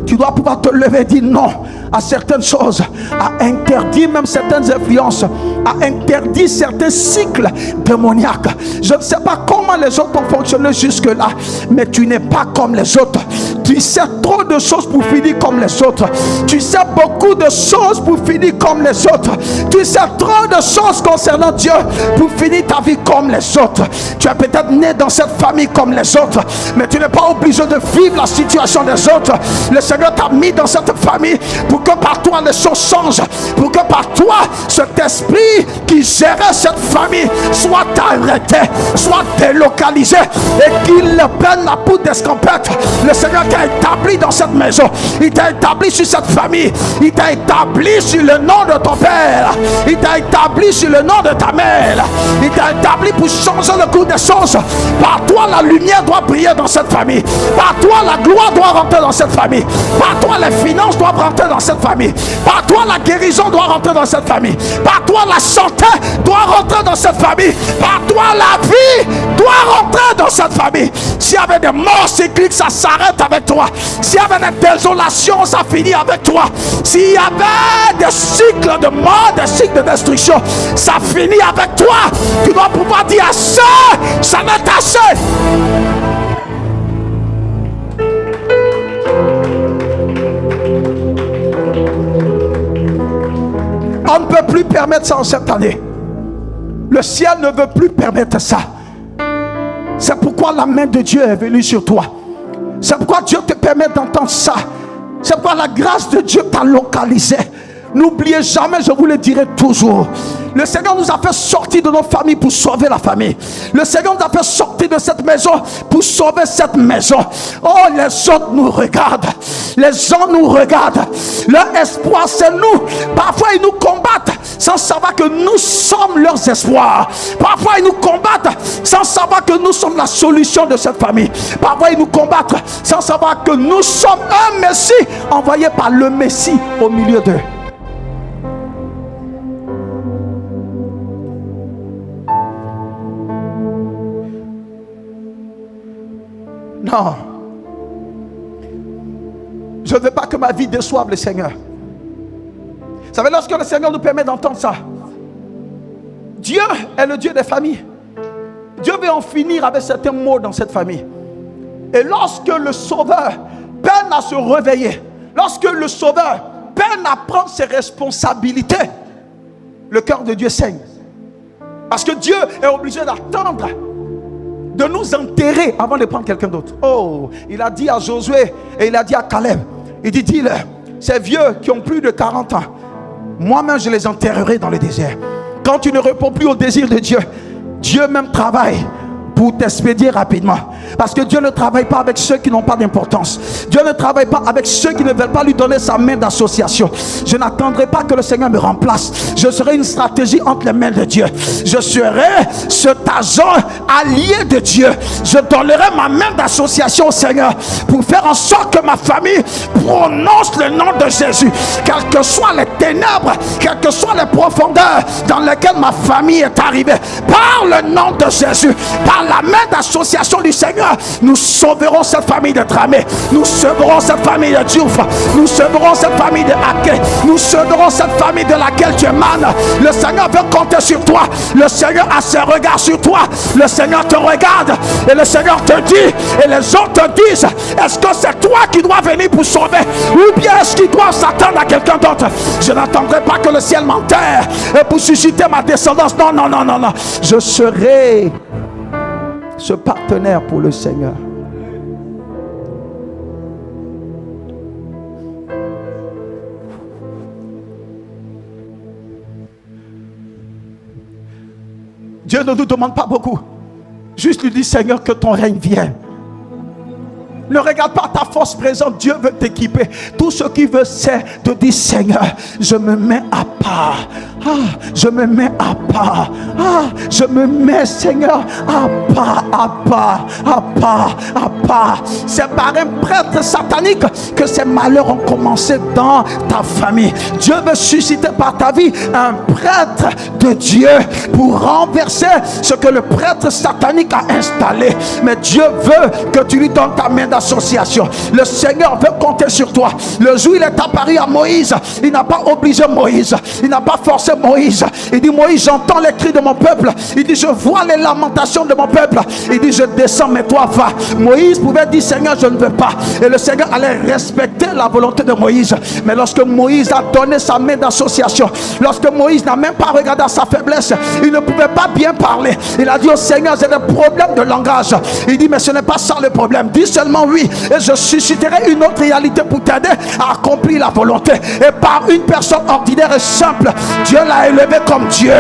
Tu dois pouvoir te lever et dire non à certaines choses, à interdire même certaines influences, à interdire certains cycles démoniaques. Je ne sais pas comment les autres ont fonctionné jusque-là, mais tu n'es pas comme les autres. Tu sais trop de choses pour finir comme les autres. Tu sais beaucoup de choses pour finir comme les autres. Tu sais trop de choses concernant Dieu pour finir ta vie comme les autres. Tu es peut-être né dans cette famille comme les autres, mais tu n'es pas obligé de vivre la situation des autres. Le Seigneur t'a mis dans cette famille pour que par toi les choses changent, pour que par toi cet esprit qui gérait cette famille soit arrêté, soit délocalisé et qu'il prenne la poudre d'escampette. Le Seigneur t'a établi dans cette maison, il t'a établi sur cette famille, il t'a établi sur le nom de ton père, il t'a établi sur le nom de ta mère, il t'a établi pour changer le cours des choses. Par toi la lumière doit briller dans cette famille, par toi la gloire doit rentrer dans cette famille, par toi les finances doivent rentrer dans cette famille, par toi la guérison doit rentrer dans cette famille, par toi la santé doit rentrer dans cette famille, par toi la vie doit rentrer dans cette famille. S'il y avait des morts cycliques, ça s'arrête avec toi. S'il y avait des désolations, ça finit avec toi. S'il y avait des cycles de mort, des cycles de destruction, ça finit avec toi. Tu dois pouvoir dire assez, ça m'est assez. On ne peut plus permettre ça en cette année. Le ciel ne veut plus permettre ça. C'est pourquoi la main de Dieu est venue sur toi. C'est pourquoi Dieu te permet d'entendre ça. C'est pourquoi la grâce de Dieu t'a localisé N'oubliez jamais, je vous le dirai toujours, le Seigneur nous a fait sortir de nos familles pour sauver la famille. Le Seigneur nous a fait sortir de cette maison pour sauver cette maison. Oh, les autres nous regardent. Les gens nous regardent. Leur espoir, c'est nous. Parfois, ils nous combattent sans savoir que nous sommes leurs espoirs. Parfois, ils nous combattent sans savoir que nous sommes la solution de cette famille. Parfois, ils nous combattent sans savoir que nous sommes un Messie envoyé par le Messie au milieu d'eux. Non. Je ne veux pas que ma vie déçoive le Seigneur. Vous savez, lorsque le Seigneur nous permet d'entendre ça, Dieu est le Dieu des familles. Dieu veut en finir avec certains maux dans cette famille. Et lorsque le Sauveur peine à se réveiller, lorsque le Sauveur peine à prendre ses responsabilités, le cœur de Dieu saigne. Parce que Dieu est obligé d'attendre, de nous enterrer avant de prendre quelqu'un d'autre. Oh, il a dit à Josué et il a dit à Caleb, il dit, dis-leur, ces vieux qui ont plus de 40 ans, moi-même je les enterrerai dans le désert. Quand tu ne réponds plus au désir de Dieu, Dieu même travaille pour t'expédier rapidement. Parce que Dieu ne travaille pas avec ceux qui n'ont pas d'importance. Dieu ne travaille pas avec ceux qui ne veulent pas lui donner sa main d'association. Je n'attendrai pas que le Seigneur me remplace. Je serai une stratégie entre les mains de Dieu. Je serai cet agent allié de Dieu. Je donnerai ma main d'association au Seigneur pour faire en sorte que ma famille prononce le nom de Jésus. Quelles que soient les ténèbres, quelles que soient les profondeurs dans lesquelles ma famille est arrivée, par le nom de Jésus, par la main d'association du Seigneur, nous sauverons cette famille de Tramé, nous sauverons cette famille de Diouf, nous sauverons cette famille de Haké, nous sauverons cette famille de laquelle tu émanes. Le Seigneur veut compter sur toi. Le Seigneur a ses regards sur toi. Le Seigneur te regarde et le Seigneur te dit, et les autres te disent, est-ce que c'est toi qui dois venir pour sauver, ou bien est-ce qu'ils doivent s'attendre à quelqu'un d'autre? Je n'attendrai pas que le ciel m'enterre pour susciter ma descendance. Non, non, non, non, non. Je serai ce partenaire pour le Seigneur. Dieu ne nous demande pas beaucoup. Juste lui dire, Seigneur, que ton règne vienne. Ne regarde pas ta force présente. Dieu veut t'équiper. Tout ce qu'il veut, c'est de dire, Seigneur, je me mets à part. Ah, je me mets à part. Ah, je me mets, Seigneur, à part, à part, à part, à part. C'est par un prêtre satanique que ces malheurs ont commencé dans ta famille. Dieu veut susciter par ta vie un prêtre de Dieu pour renverser ce que le prêtre satanique a installé. Mais Dieu veut que tu lui donnes ta main d'association. Le Seigneur veut compter sur toi. Le jour où il est apparu à Moïse, il n'a pas obligé Moïse, il n'a pas forcé Moïse. Il dit, Moïse, j'entends les cris de mon peuple. Il dit, je vois les lamentations de mon peuple. Il dit, je descends, mais toi va. Moïse pouvait dire, Seigneur, je ne veux pas. Et le Seigneur allait respecter la volonté de Moïse. Mais lorsque Moïse a donné sa main d'association, lorsque Moïse n'a même pas regardé à sa faiblesse, il ne pouvait pas bien parler. Il a dit au Seigneur, j'ai des problèmes de langage. Il dit, mais ce n'est pas ça le problème. Dis seulement oui, et je susciterai une autre réalité pour t'aider à accomplir la volonté. Et par une personne ordinaire et simple, Dieu l'a élevé comme Dieu.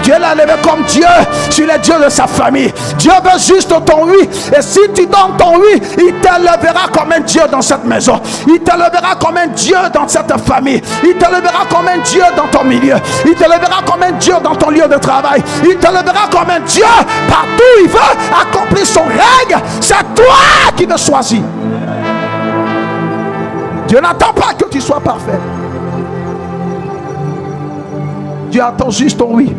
Dieu l'a élevé comme Dieu sur les dieux de sa famille. Dieu veut juste ton oui. Et si tu donnes ton oui, il t'élèvera comme un Dieu dans cette maison. Il t'élèvera comme un Dieu dans cette famille. Il t'élèvera comme un Dieu dans ton milieu. Il t'élèvera comme un Dieu dans ton lieu de travail. Il t'élèvera comme un Dieu partout où il veut accomplir son règne. C'est toi qui veux choisir. Dieu n'attend pas que tu sois parfait. Dieu attend juste ton oui.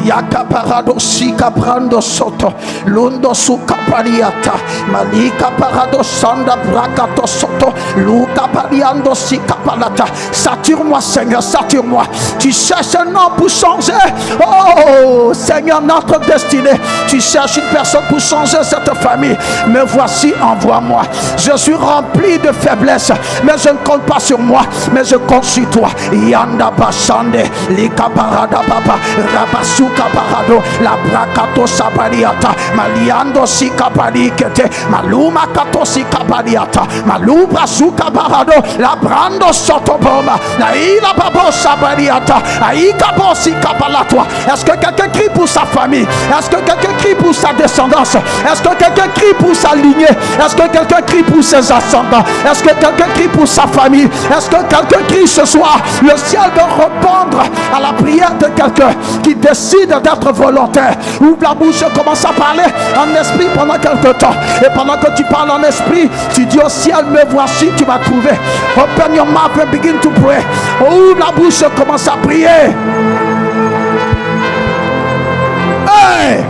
Yaka parado si caprando soto lundo su capariata malika parado sanda brakato soto luka pariando si capalata. Sature-moi, Seigneur, sature-moi. Tu cherches un homme pour changer. Oh Seigneur, notre destinée. Tu cherches une personne pour changer cette famille. Mais voici, envoie-moi. Je suis rempli de faiblesse, mais je ne compte pas sur moi, mais je compte sur toi. Yanda bashande lika parada papa rabas suka parado, la brakato sabariata, maliando sika palikete, maluma kato sika paliata, malubra suka parado, la brando sotoboma, la ila babo sabariata, aika bosika palatwa. Est-ce que quelqu'un crie pour sa famille? Est-ce que quelqu'un crie pour sa descendance? Est-ce que quelqu'un crie pour sa lignée? Est-ce que quelqu'un crie pour ses ascendants? Est-ce que quelqu'un crie pour sa famille? Est-ce que quelqu'un crie ce soir? Le ciel doit répondre à la prière de quelqu'un qui décide d'être volontaire. Ouvre la bouche, commence à parler en esprit pendant quelque temps. Et pendant que tu parles en esprit, tu dis au ciel, me voici, tu m'as trouvé. Open your mouth and begin to pray. Ouvre la bouche, commence à prier. Hey!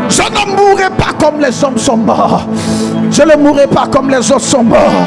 Je ne mourrai pas comme les hommes sont morts. Je ne mourrai pas comme les autres sont morts.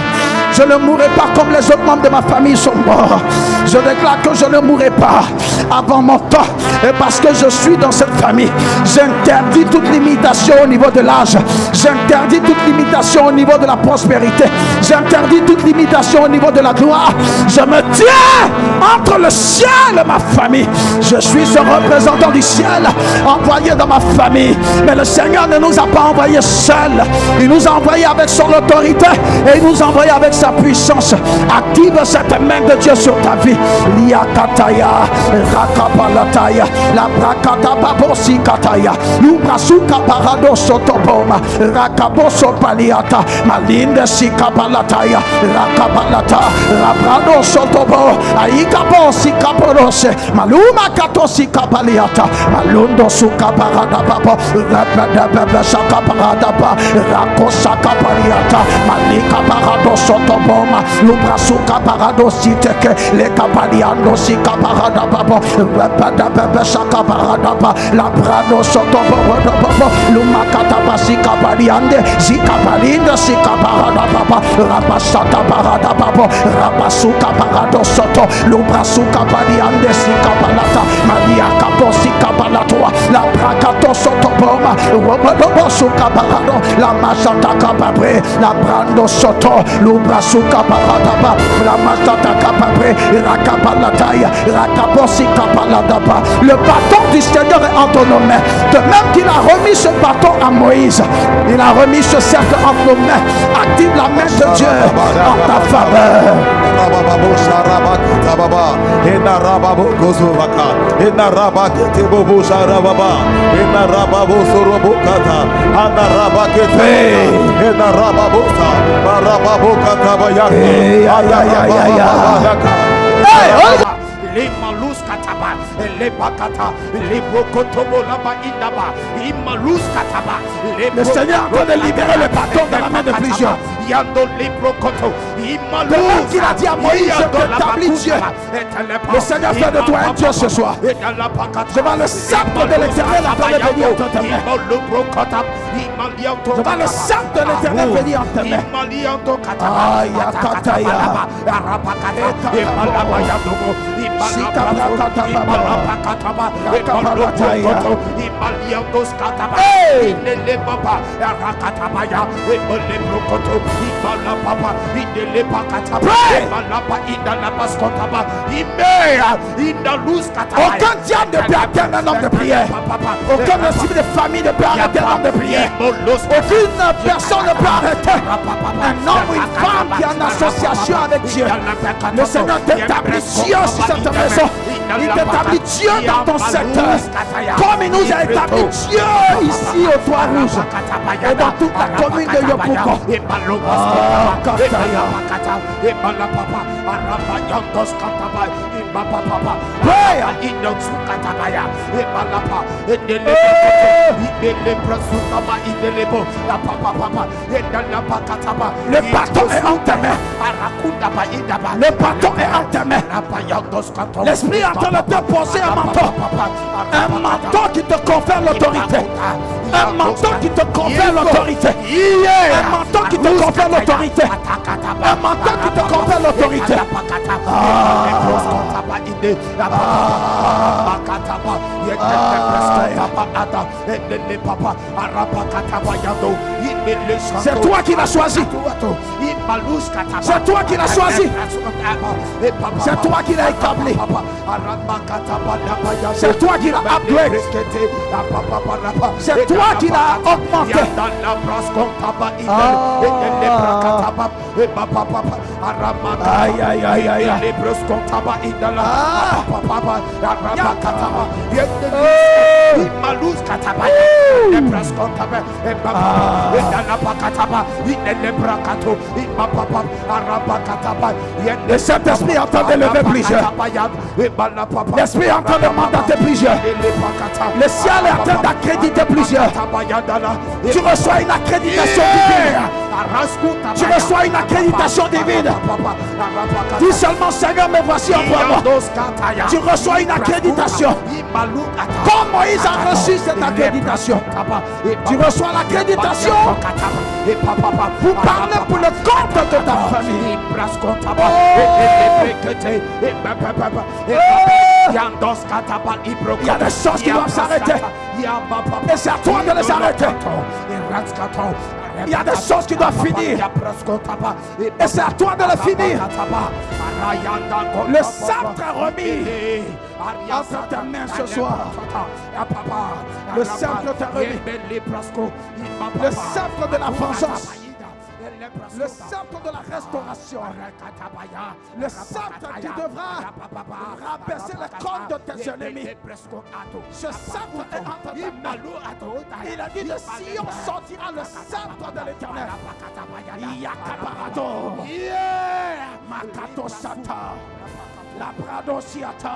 Je ne mourrai pas comme les autres membres de ma famille sont morts. Je déclare que je ne mourrai pas avant mon temps. Et parce que je suis dans cette famille, j'interdis toute limitation au niveau de l'âge. J'interdis toute limitation au niveau de la prospérité. J'interdis toute limitation au niveau de la gloire. Je me tiens entre le ciel et ma famille. Je suis ce représentant du ciel envoyé dans ma famille. Mais le Seigneur ne nous a pas envoyés seuls. Il nous a envoyés avec son autorité et il nous a envoyés avec sa puissance. Active cette main de Dieu sur ta vie. Liakataya, Rakapalataya, la Brakata Babosi Kataya, Lubrasuka Parado Sotoboma, Rakaboso Paliata, Malinde Sikapalataya, Rakapalata, Rabrado Sotobo, Aikabosi Kaporose, Maluma Katosi Kapaliata, Malundo Suka Parada Babo, Rapada Saka Parada Ba, Rakosaka Paliata, Malika Parado Sotoboma, Lubrasuka Parado Siteke, Le Kapaliando Sika Parada Babo, Rapada Saka Parada Ba, Labrado Sotobo, Lumakata Basika Paliande, Zika Palinda Sika Parada Baba, Rabasata Parada Babo, Rabasuka Parado Soto, Lubrasuka Paliande Sika Palata, Malia Kapo Sika Palatoa, La Brakato Sotoboma, Robodobo Suka Parado, La Masata Kapabre, La Brando Soto, Lubrasuka Paradaba, La Masata Kapabre, Rakapalataya, Rakaposi Kapaladaba. Le bâton du Seigneur est entre nos mains. De même qu'il a remis ce bâton à Moïse, il a remis ce cercle entre nos mains. Active la main de Dieu en ta faveur. Les malus kataba, les bakata, les bokotobo laba indaba, imalus kataba, Le Seigneur est en train de libérer le bâton dans la main de plusieurs. Yando les brokoto, imalus. De même qu'il a dit à Moïse, je t'établis Dieu. Le Seigneur fait de toi un Dieu ce soir. Devant le sceptre de l'Éternel, la paix est bénie entre tes mains. Devant le sceptre de l'Éternel béni entre tes mains. Aïe, Akataya. Aucun diable ne peut atteindre un homme de prière. Aucun esprit de famille ne peut arrêter un homme de prière. Aucune personne ne peut arrêter un homme ou une femme qui est en association avec Dieu. Le Seigneur t'établit Dieu sur cette maison. Il t'établit Dieu dans ton secteur. Comme il nous a établi Dieu ici au Toit Rouge et dans toute la commune de Yopougon. Le bâton est en ta main. Le bâton est en ta main. L'esprit est en train de te poser un manteau. Un manteau qui te confère l'autorité. Un manteau qui te confère l'autorité. Un manteau qui te confère l'autorité. Un manteau qui te confère l'autorité. C'est toi qui l'as choisi. C'est toi qui l'as choisi. C'est toi qui l'as établi. C'est toi qui l'as upgrade. C'est toi qui l'as augmenté. Aïe, aïe, aïe, aïe. Le Saint-Esprit est en train de lever plusieurs. L'Esprit est en train de mandater plusieurs. Le ciel est en train d'accréditer plusieurs. Tu reçois une accréditation divine. Tu reçois une accréditation divine. Dis seulement, Seigneur, me voici, envoie-moi. Tu reçois une accréditation. Comme Moïse a reçu cette accréditation. Tu reçois l'accréditation pour parler pour le compte de ta famille. Il y a des choses qui doivent s'arrêter. Et c'est à toi de les arrêter. Il y a des choses qui doivent finir. Et c'est à toi de les finir. Le sceptre est remis entre tes mains ce soir. Le sceptre t'est remis. Le sceptre de la vengeance. Le sceptre de la restauration. Le sceptre qui devra rabaisser les cônes de tes ennemis. Ce sceptre est entre tes mains. Il a dit de Sion sortira le sceptre de l'Éternel. Yakaparado. Makato Sata. Labrado Siata.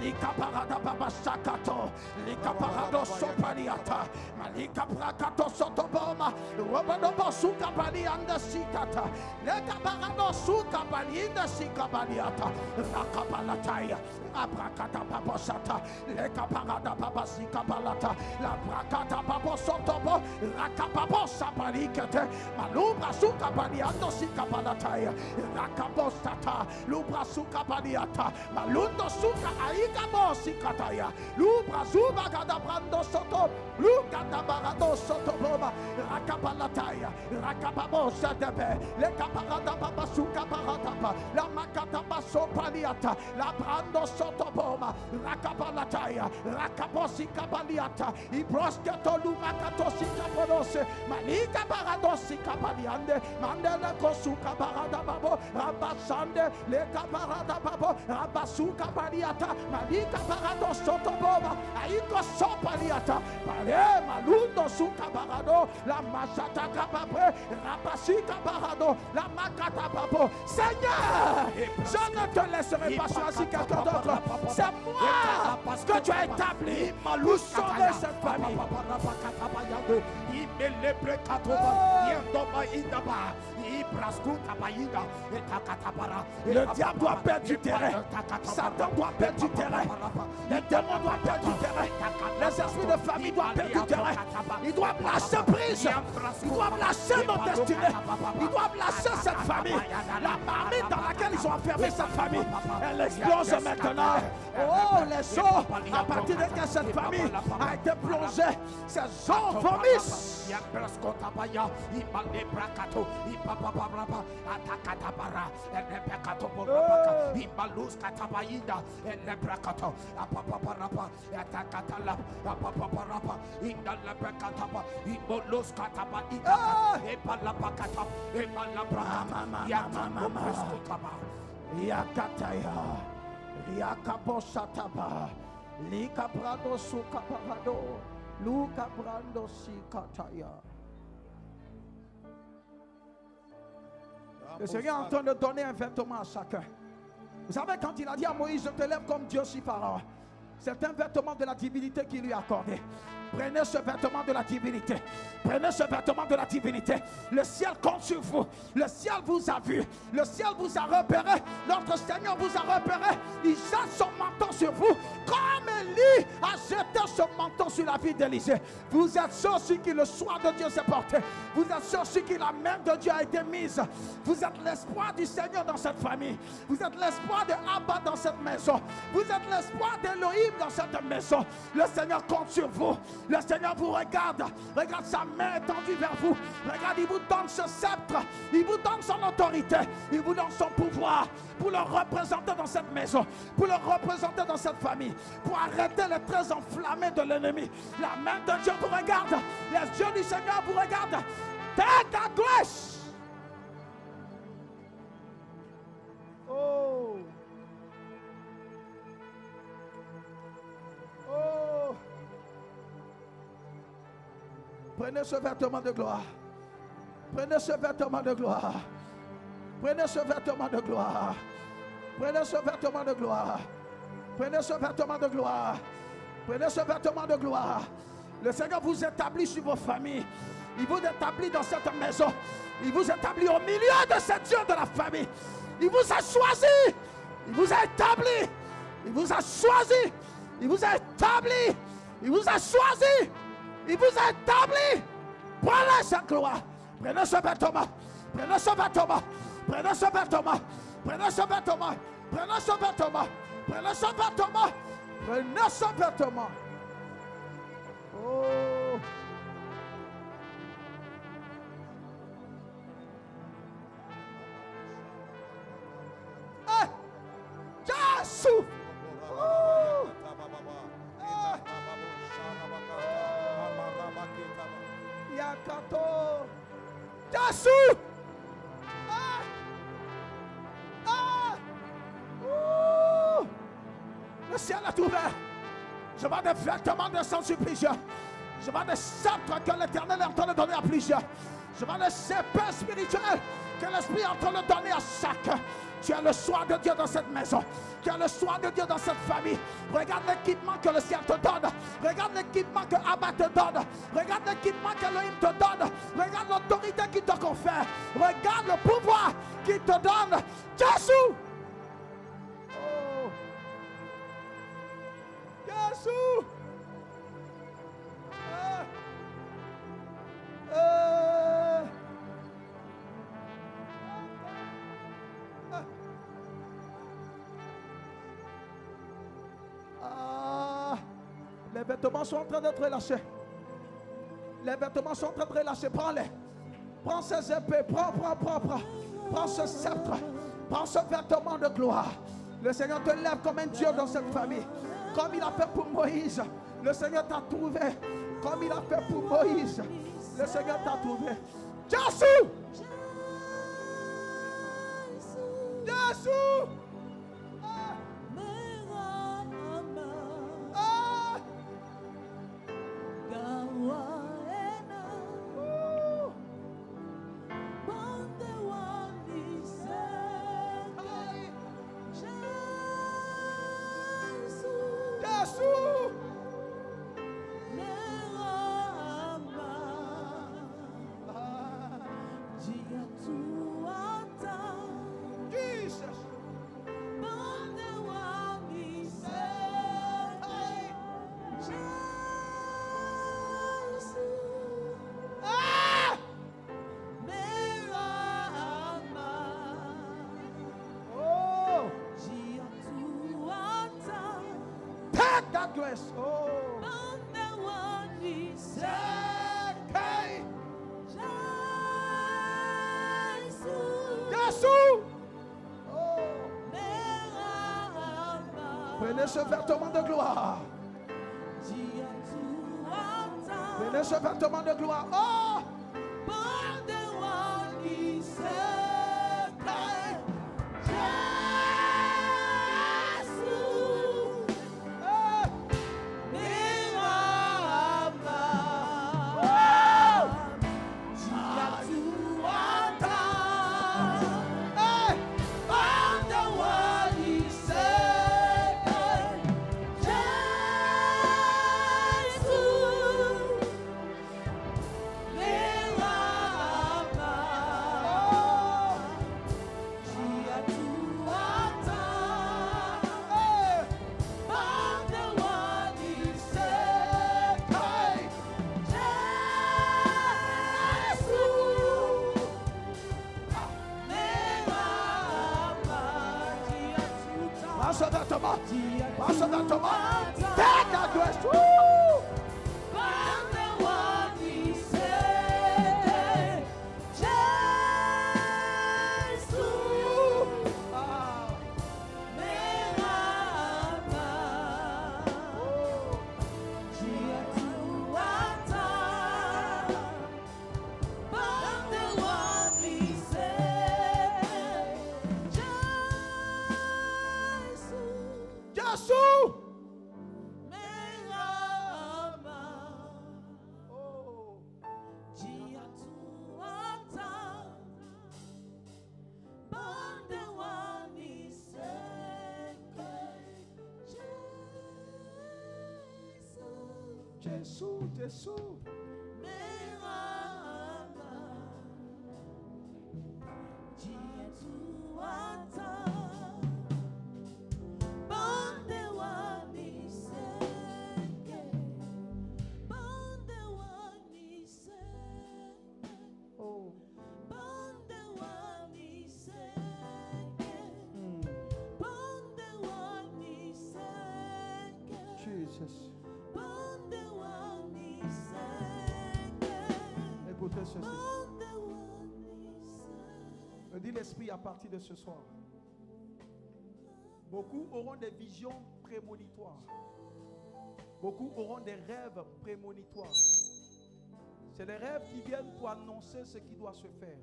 Lika parada baba sakato, lika parado sopaliata, malika prakato sotoboma, robodobo suka balianda sikata, lika parado suka balianda sikabaliata, rakabalataya, abrakata baba sata, lika parada baba sikabalata, la brakata baba sotobo, rakababo sabalikete, malubra suka baliando sikabalataya, rakabostata, lubra suka baliata, malundo suka Ikabo sikataya, lubra zuba gada brando soto, lugada barado soto boma, rakabalataya, rakababo sadebe, le kaparada baba suka baratapa, la makata baso paliata, la brando soto boma, rakabalataya, rakabosi kabaliata, ibroskato lumakato sikabonose, malika barado sikabaliande, mandela kosuka barada babo, rabasande, le kabarada babo, rabasuka baliata. Malika parado sotoboma, aiko sopaliata, pale malundo suka parado, la masata kapabre, rapasika parado, la makata papo. Seigneur, je ne te laisserai pas choisir quelqu'un d'autre. C'est moi que tu as établi pour sauver cette famille. Le diable doit perdre du terrain. Satan doit perdre du terrain. Les démons doivent perdre du terrain. Les esprits de famille doivent perdre du terrain. Ils doivent lâcher prise. Ils doivent lâcher nos destinées. Ils doivent lâcher cette famille. La marmite dans laquelle ils ont enfermé cette famille, elle explose maintenant. Oh, les eaux, à partir de quand cette famille a été plongée, ces eaux vomissent. Le Seigneur est en train de donner un vêtement à chacun. Vous savez, quand il a dit à Moïse, je te lève comme Dieu sur Pharaon, c'est un vêtement de la divinité qu'il lui a accordé. Prenez ce vêtement de la divinité. Prenez ce vêtement de la divinité. Le ciel compte sur vous. Le ciel vous a vu. Le ciel vous a repéré. Notre Seigneur vous a repéré. Il jette son manteau sur vous. Comme Élie a jeté son manteau sur la vie d'Élisée. Vous êtes ceux sur qui le soin de Dieu s'est porté. Vous êtes ceux sur qui la main de Dieu a été mise. Vous êtes l'espoir du Seigneur dans cette famille. Vous êtes l'espoir de Abba dans cette maison. Vous êtes l'espoir d'Élohim dans cette maison. Le Seigneur compte sur vous. Le Seigneur vous regarde. Regarde sa main étendue vers vous. Regarde, il vous donne ce sceptre. Il vous donne son autorité. Il vous donne son pouvoir pour le représenter dans cette maison. Pour le représenter dans cette famille. Pour arrêter les traits enflammés de l'ennemi. La main de Dieu vous regarde. Les yeux du Seigneur vous regardent. Take that grace. Oh. Oh. Prenez ce vêtement de gloire. Prenez ce vêtement de gloire. Prenez ce vêtement de gloire. Prenez ce vêtement de gloire. Prenez ce vêtement de gloire. Prenez ce vêtement de gloire. Le Seigneur vous établit sur vos familles. Il vous établit dans cette maison. Il vous établit au milieu de cette Dieu de la famille. Il vous a choisi. Il vous a établi. Il vous a choisi. Il vous a établi. Il vous a choisi. Il vous a établi. Prenez cette gloire. Prenez ce vêtement. Prenez ce vêtement. Prenez ce vêtement. Prenez ce vêtement. Prenez ce vêtement. Prenez ce vêtement. Prenez ce vêtement. Oh. Eh. Jésus. Oh. Yakato. Jésus. Le ciel est ouvert. Je vois des vêtements descendre sur plusieurs. Je vois des sceptres que l'Éternel est en train de donner à plusieurs. Je vois des épées spirituelles que l'Esprit est en train de donner à chacun. Tu as le soin de Dieu dans cette maison. Tu as le soin de Dieu dans cette famille. Regarde l'équipement que le ciel te donne. Regarde l'équipement que Abba te donne. Regarde l'équipement que Elohim te donne. Regarde l'autorité qu'il te confère. Regarde le pouvoir qu'il te donne. Jésus. Oh. Jésus. Les vêtements sont en train d'être relâchés. Les vêtements sont en train de relâcher. Prends-les. Prends ces épées. Prends ce sceptre. Prends ce vêtement de gloire. Le Seigneur te lève comme un Dieu dans cette famille. Comme il a fait pour Moïse. Le Seigneur t'a trouvé. Comme il a fait pour Moïse. Le Seigneur t'a trouvé. Jésus! Jésus! Grace. Oh. Prenez ce vêtement de gloire. Prenez ce vêtement de gloire. Oh. Passe dans ton mot. Passe dans ton mot. Diatu Take that grace. Woo! Bande wanise Jesu Ah. merama Diatu ata Bande wanise Jesu Jésus. merama Oh. Diatuata Bande waniseke Jesu Jésus, Jésus. merama Diatuata Bande waniseke Bande waniseke Oh. Bande waniseke Bande waniseke Jesus. Bande waniseke Écoutez ceci. Bande waniseke Me dit l'Esprit à partir de ce soir. Beaucoup auront des visions prémonitoires. Beaucoup auront des rêves prémonitoires. C'est les rêves qui viennent pour annoncer ce qui doit se faire.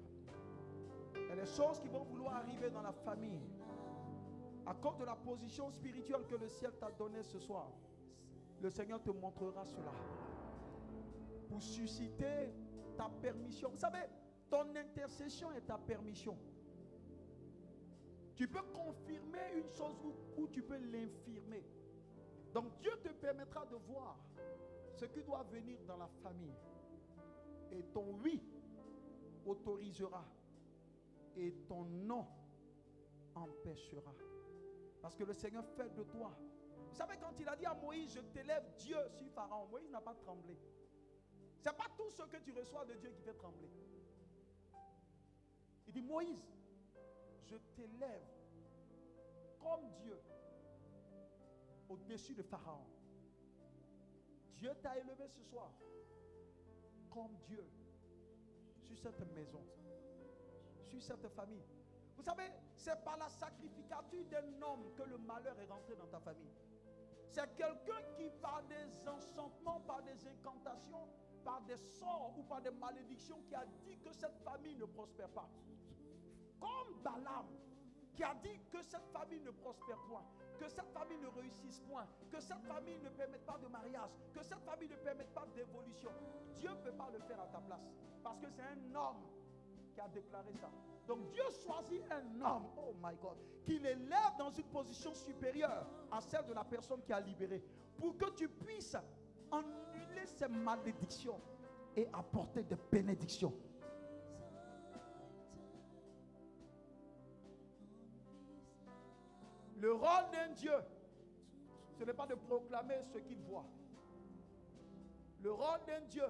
Il y a des choses qui vont vouloir arriver dans la famille. À cause de la position spirituelle que le ciel t'a donnée ce soir, le Seigneur te montrera cela. Pour susciter ta permission. Vous savez, ton intercession est ta permission. Tu peux confirmer une chose ou tu peux l'infirmer. Donc Dieu te permettra de voir ce qui doit venir dans la famille. Et ton oui autorisera. Et ton non empêchera. Parce que le Seigneur fait de toi. Vous savez, quand il a dit à Moïse, je t'élève Dieu sur Pharaon, Moïse n'a pas tremblé. Ce n'est pas tout ce que tu reçois de Dieu qui fait trembler. Il dit, Moïse, je t'élève comme Dieu au-dessus de Pharaon. Dieu t'a élevé ce soir comme Dieu sur cette maison, sur cette famille. Vous savez, c'est par la sacrificature d'un homme que le malheur est rentré dans ta famille. C'est quelqu'un qui, par des enchantements, par des incantations, par des sorts ou par des malédictions, qui a dit que cette famille ne prospère pas. Comme Balaam, qui a dit que cette famille ne prospère point, que cette famille ne réussisse point, que cette famille ne permette pas de mariage, que cette famille ne permette pas d'évolution. Dieu ne peut pas le faire à ta place, parce que c'est un homme qui a déclaré ça. Donc Dieu choisit un homme, oh my God, qui l'élève dans une position supérieure à celle de la personne qui a libéré, pour que tu puisses annuler ces malédictions et apporter des bénédictions. Le rôle d'un Dieu, ce n'est pas de proclamer ce qu'il voit. Le rôle d'un Dieu,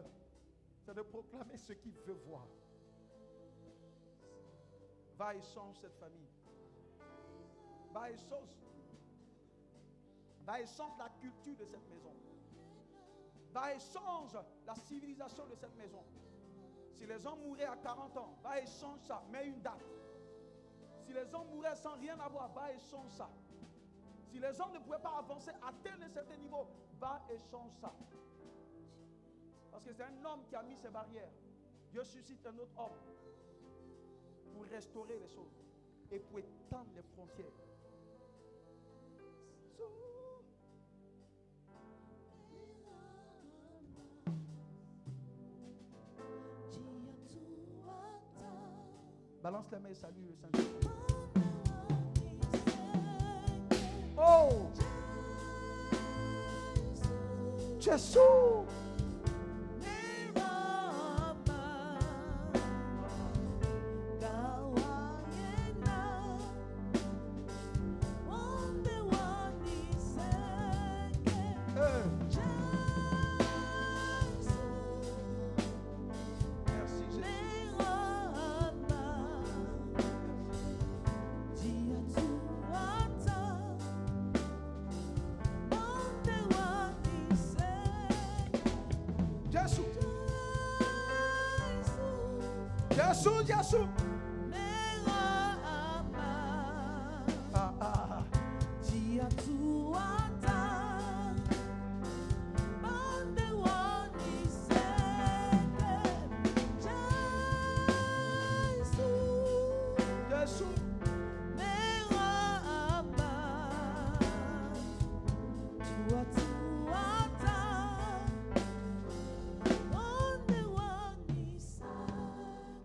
c'est de proclamer ce qu'il veut voir. Va et change cette famille. Va et change. Va et change la culture de cette maison. Va et change la civilisation de cette maison. Si les gens mouraient à 40 ans, va et change ça. Mets une date. Si les gens mouraient sans rien avoir, va et change ça. Si les gens ne pouvaient pas avancer, atteindre un certain niveau, va et change ça. Parce que c'est un homme qui a mis ses barrières. Dieu suscite un autre homme pour restaurer les choses et pour étendre les frontières. Balance les mains et salue le Saint-Esprit. Oh! Jésus! Jésus, Jésus. Jésus.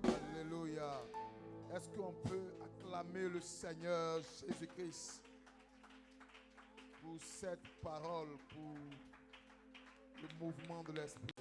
Alléluia. Est-ce qu'on peut acclamer le Seigneur Jésus-Christ pour cette parole, pour le mouvement de l'Esprit?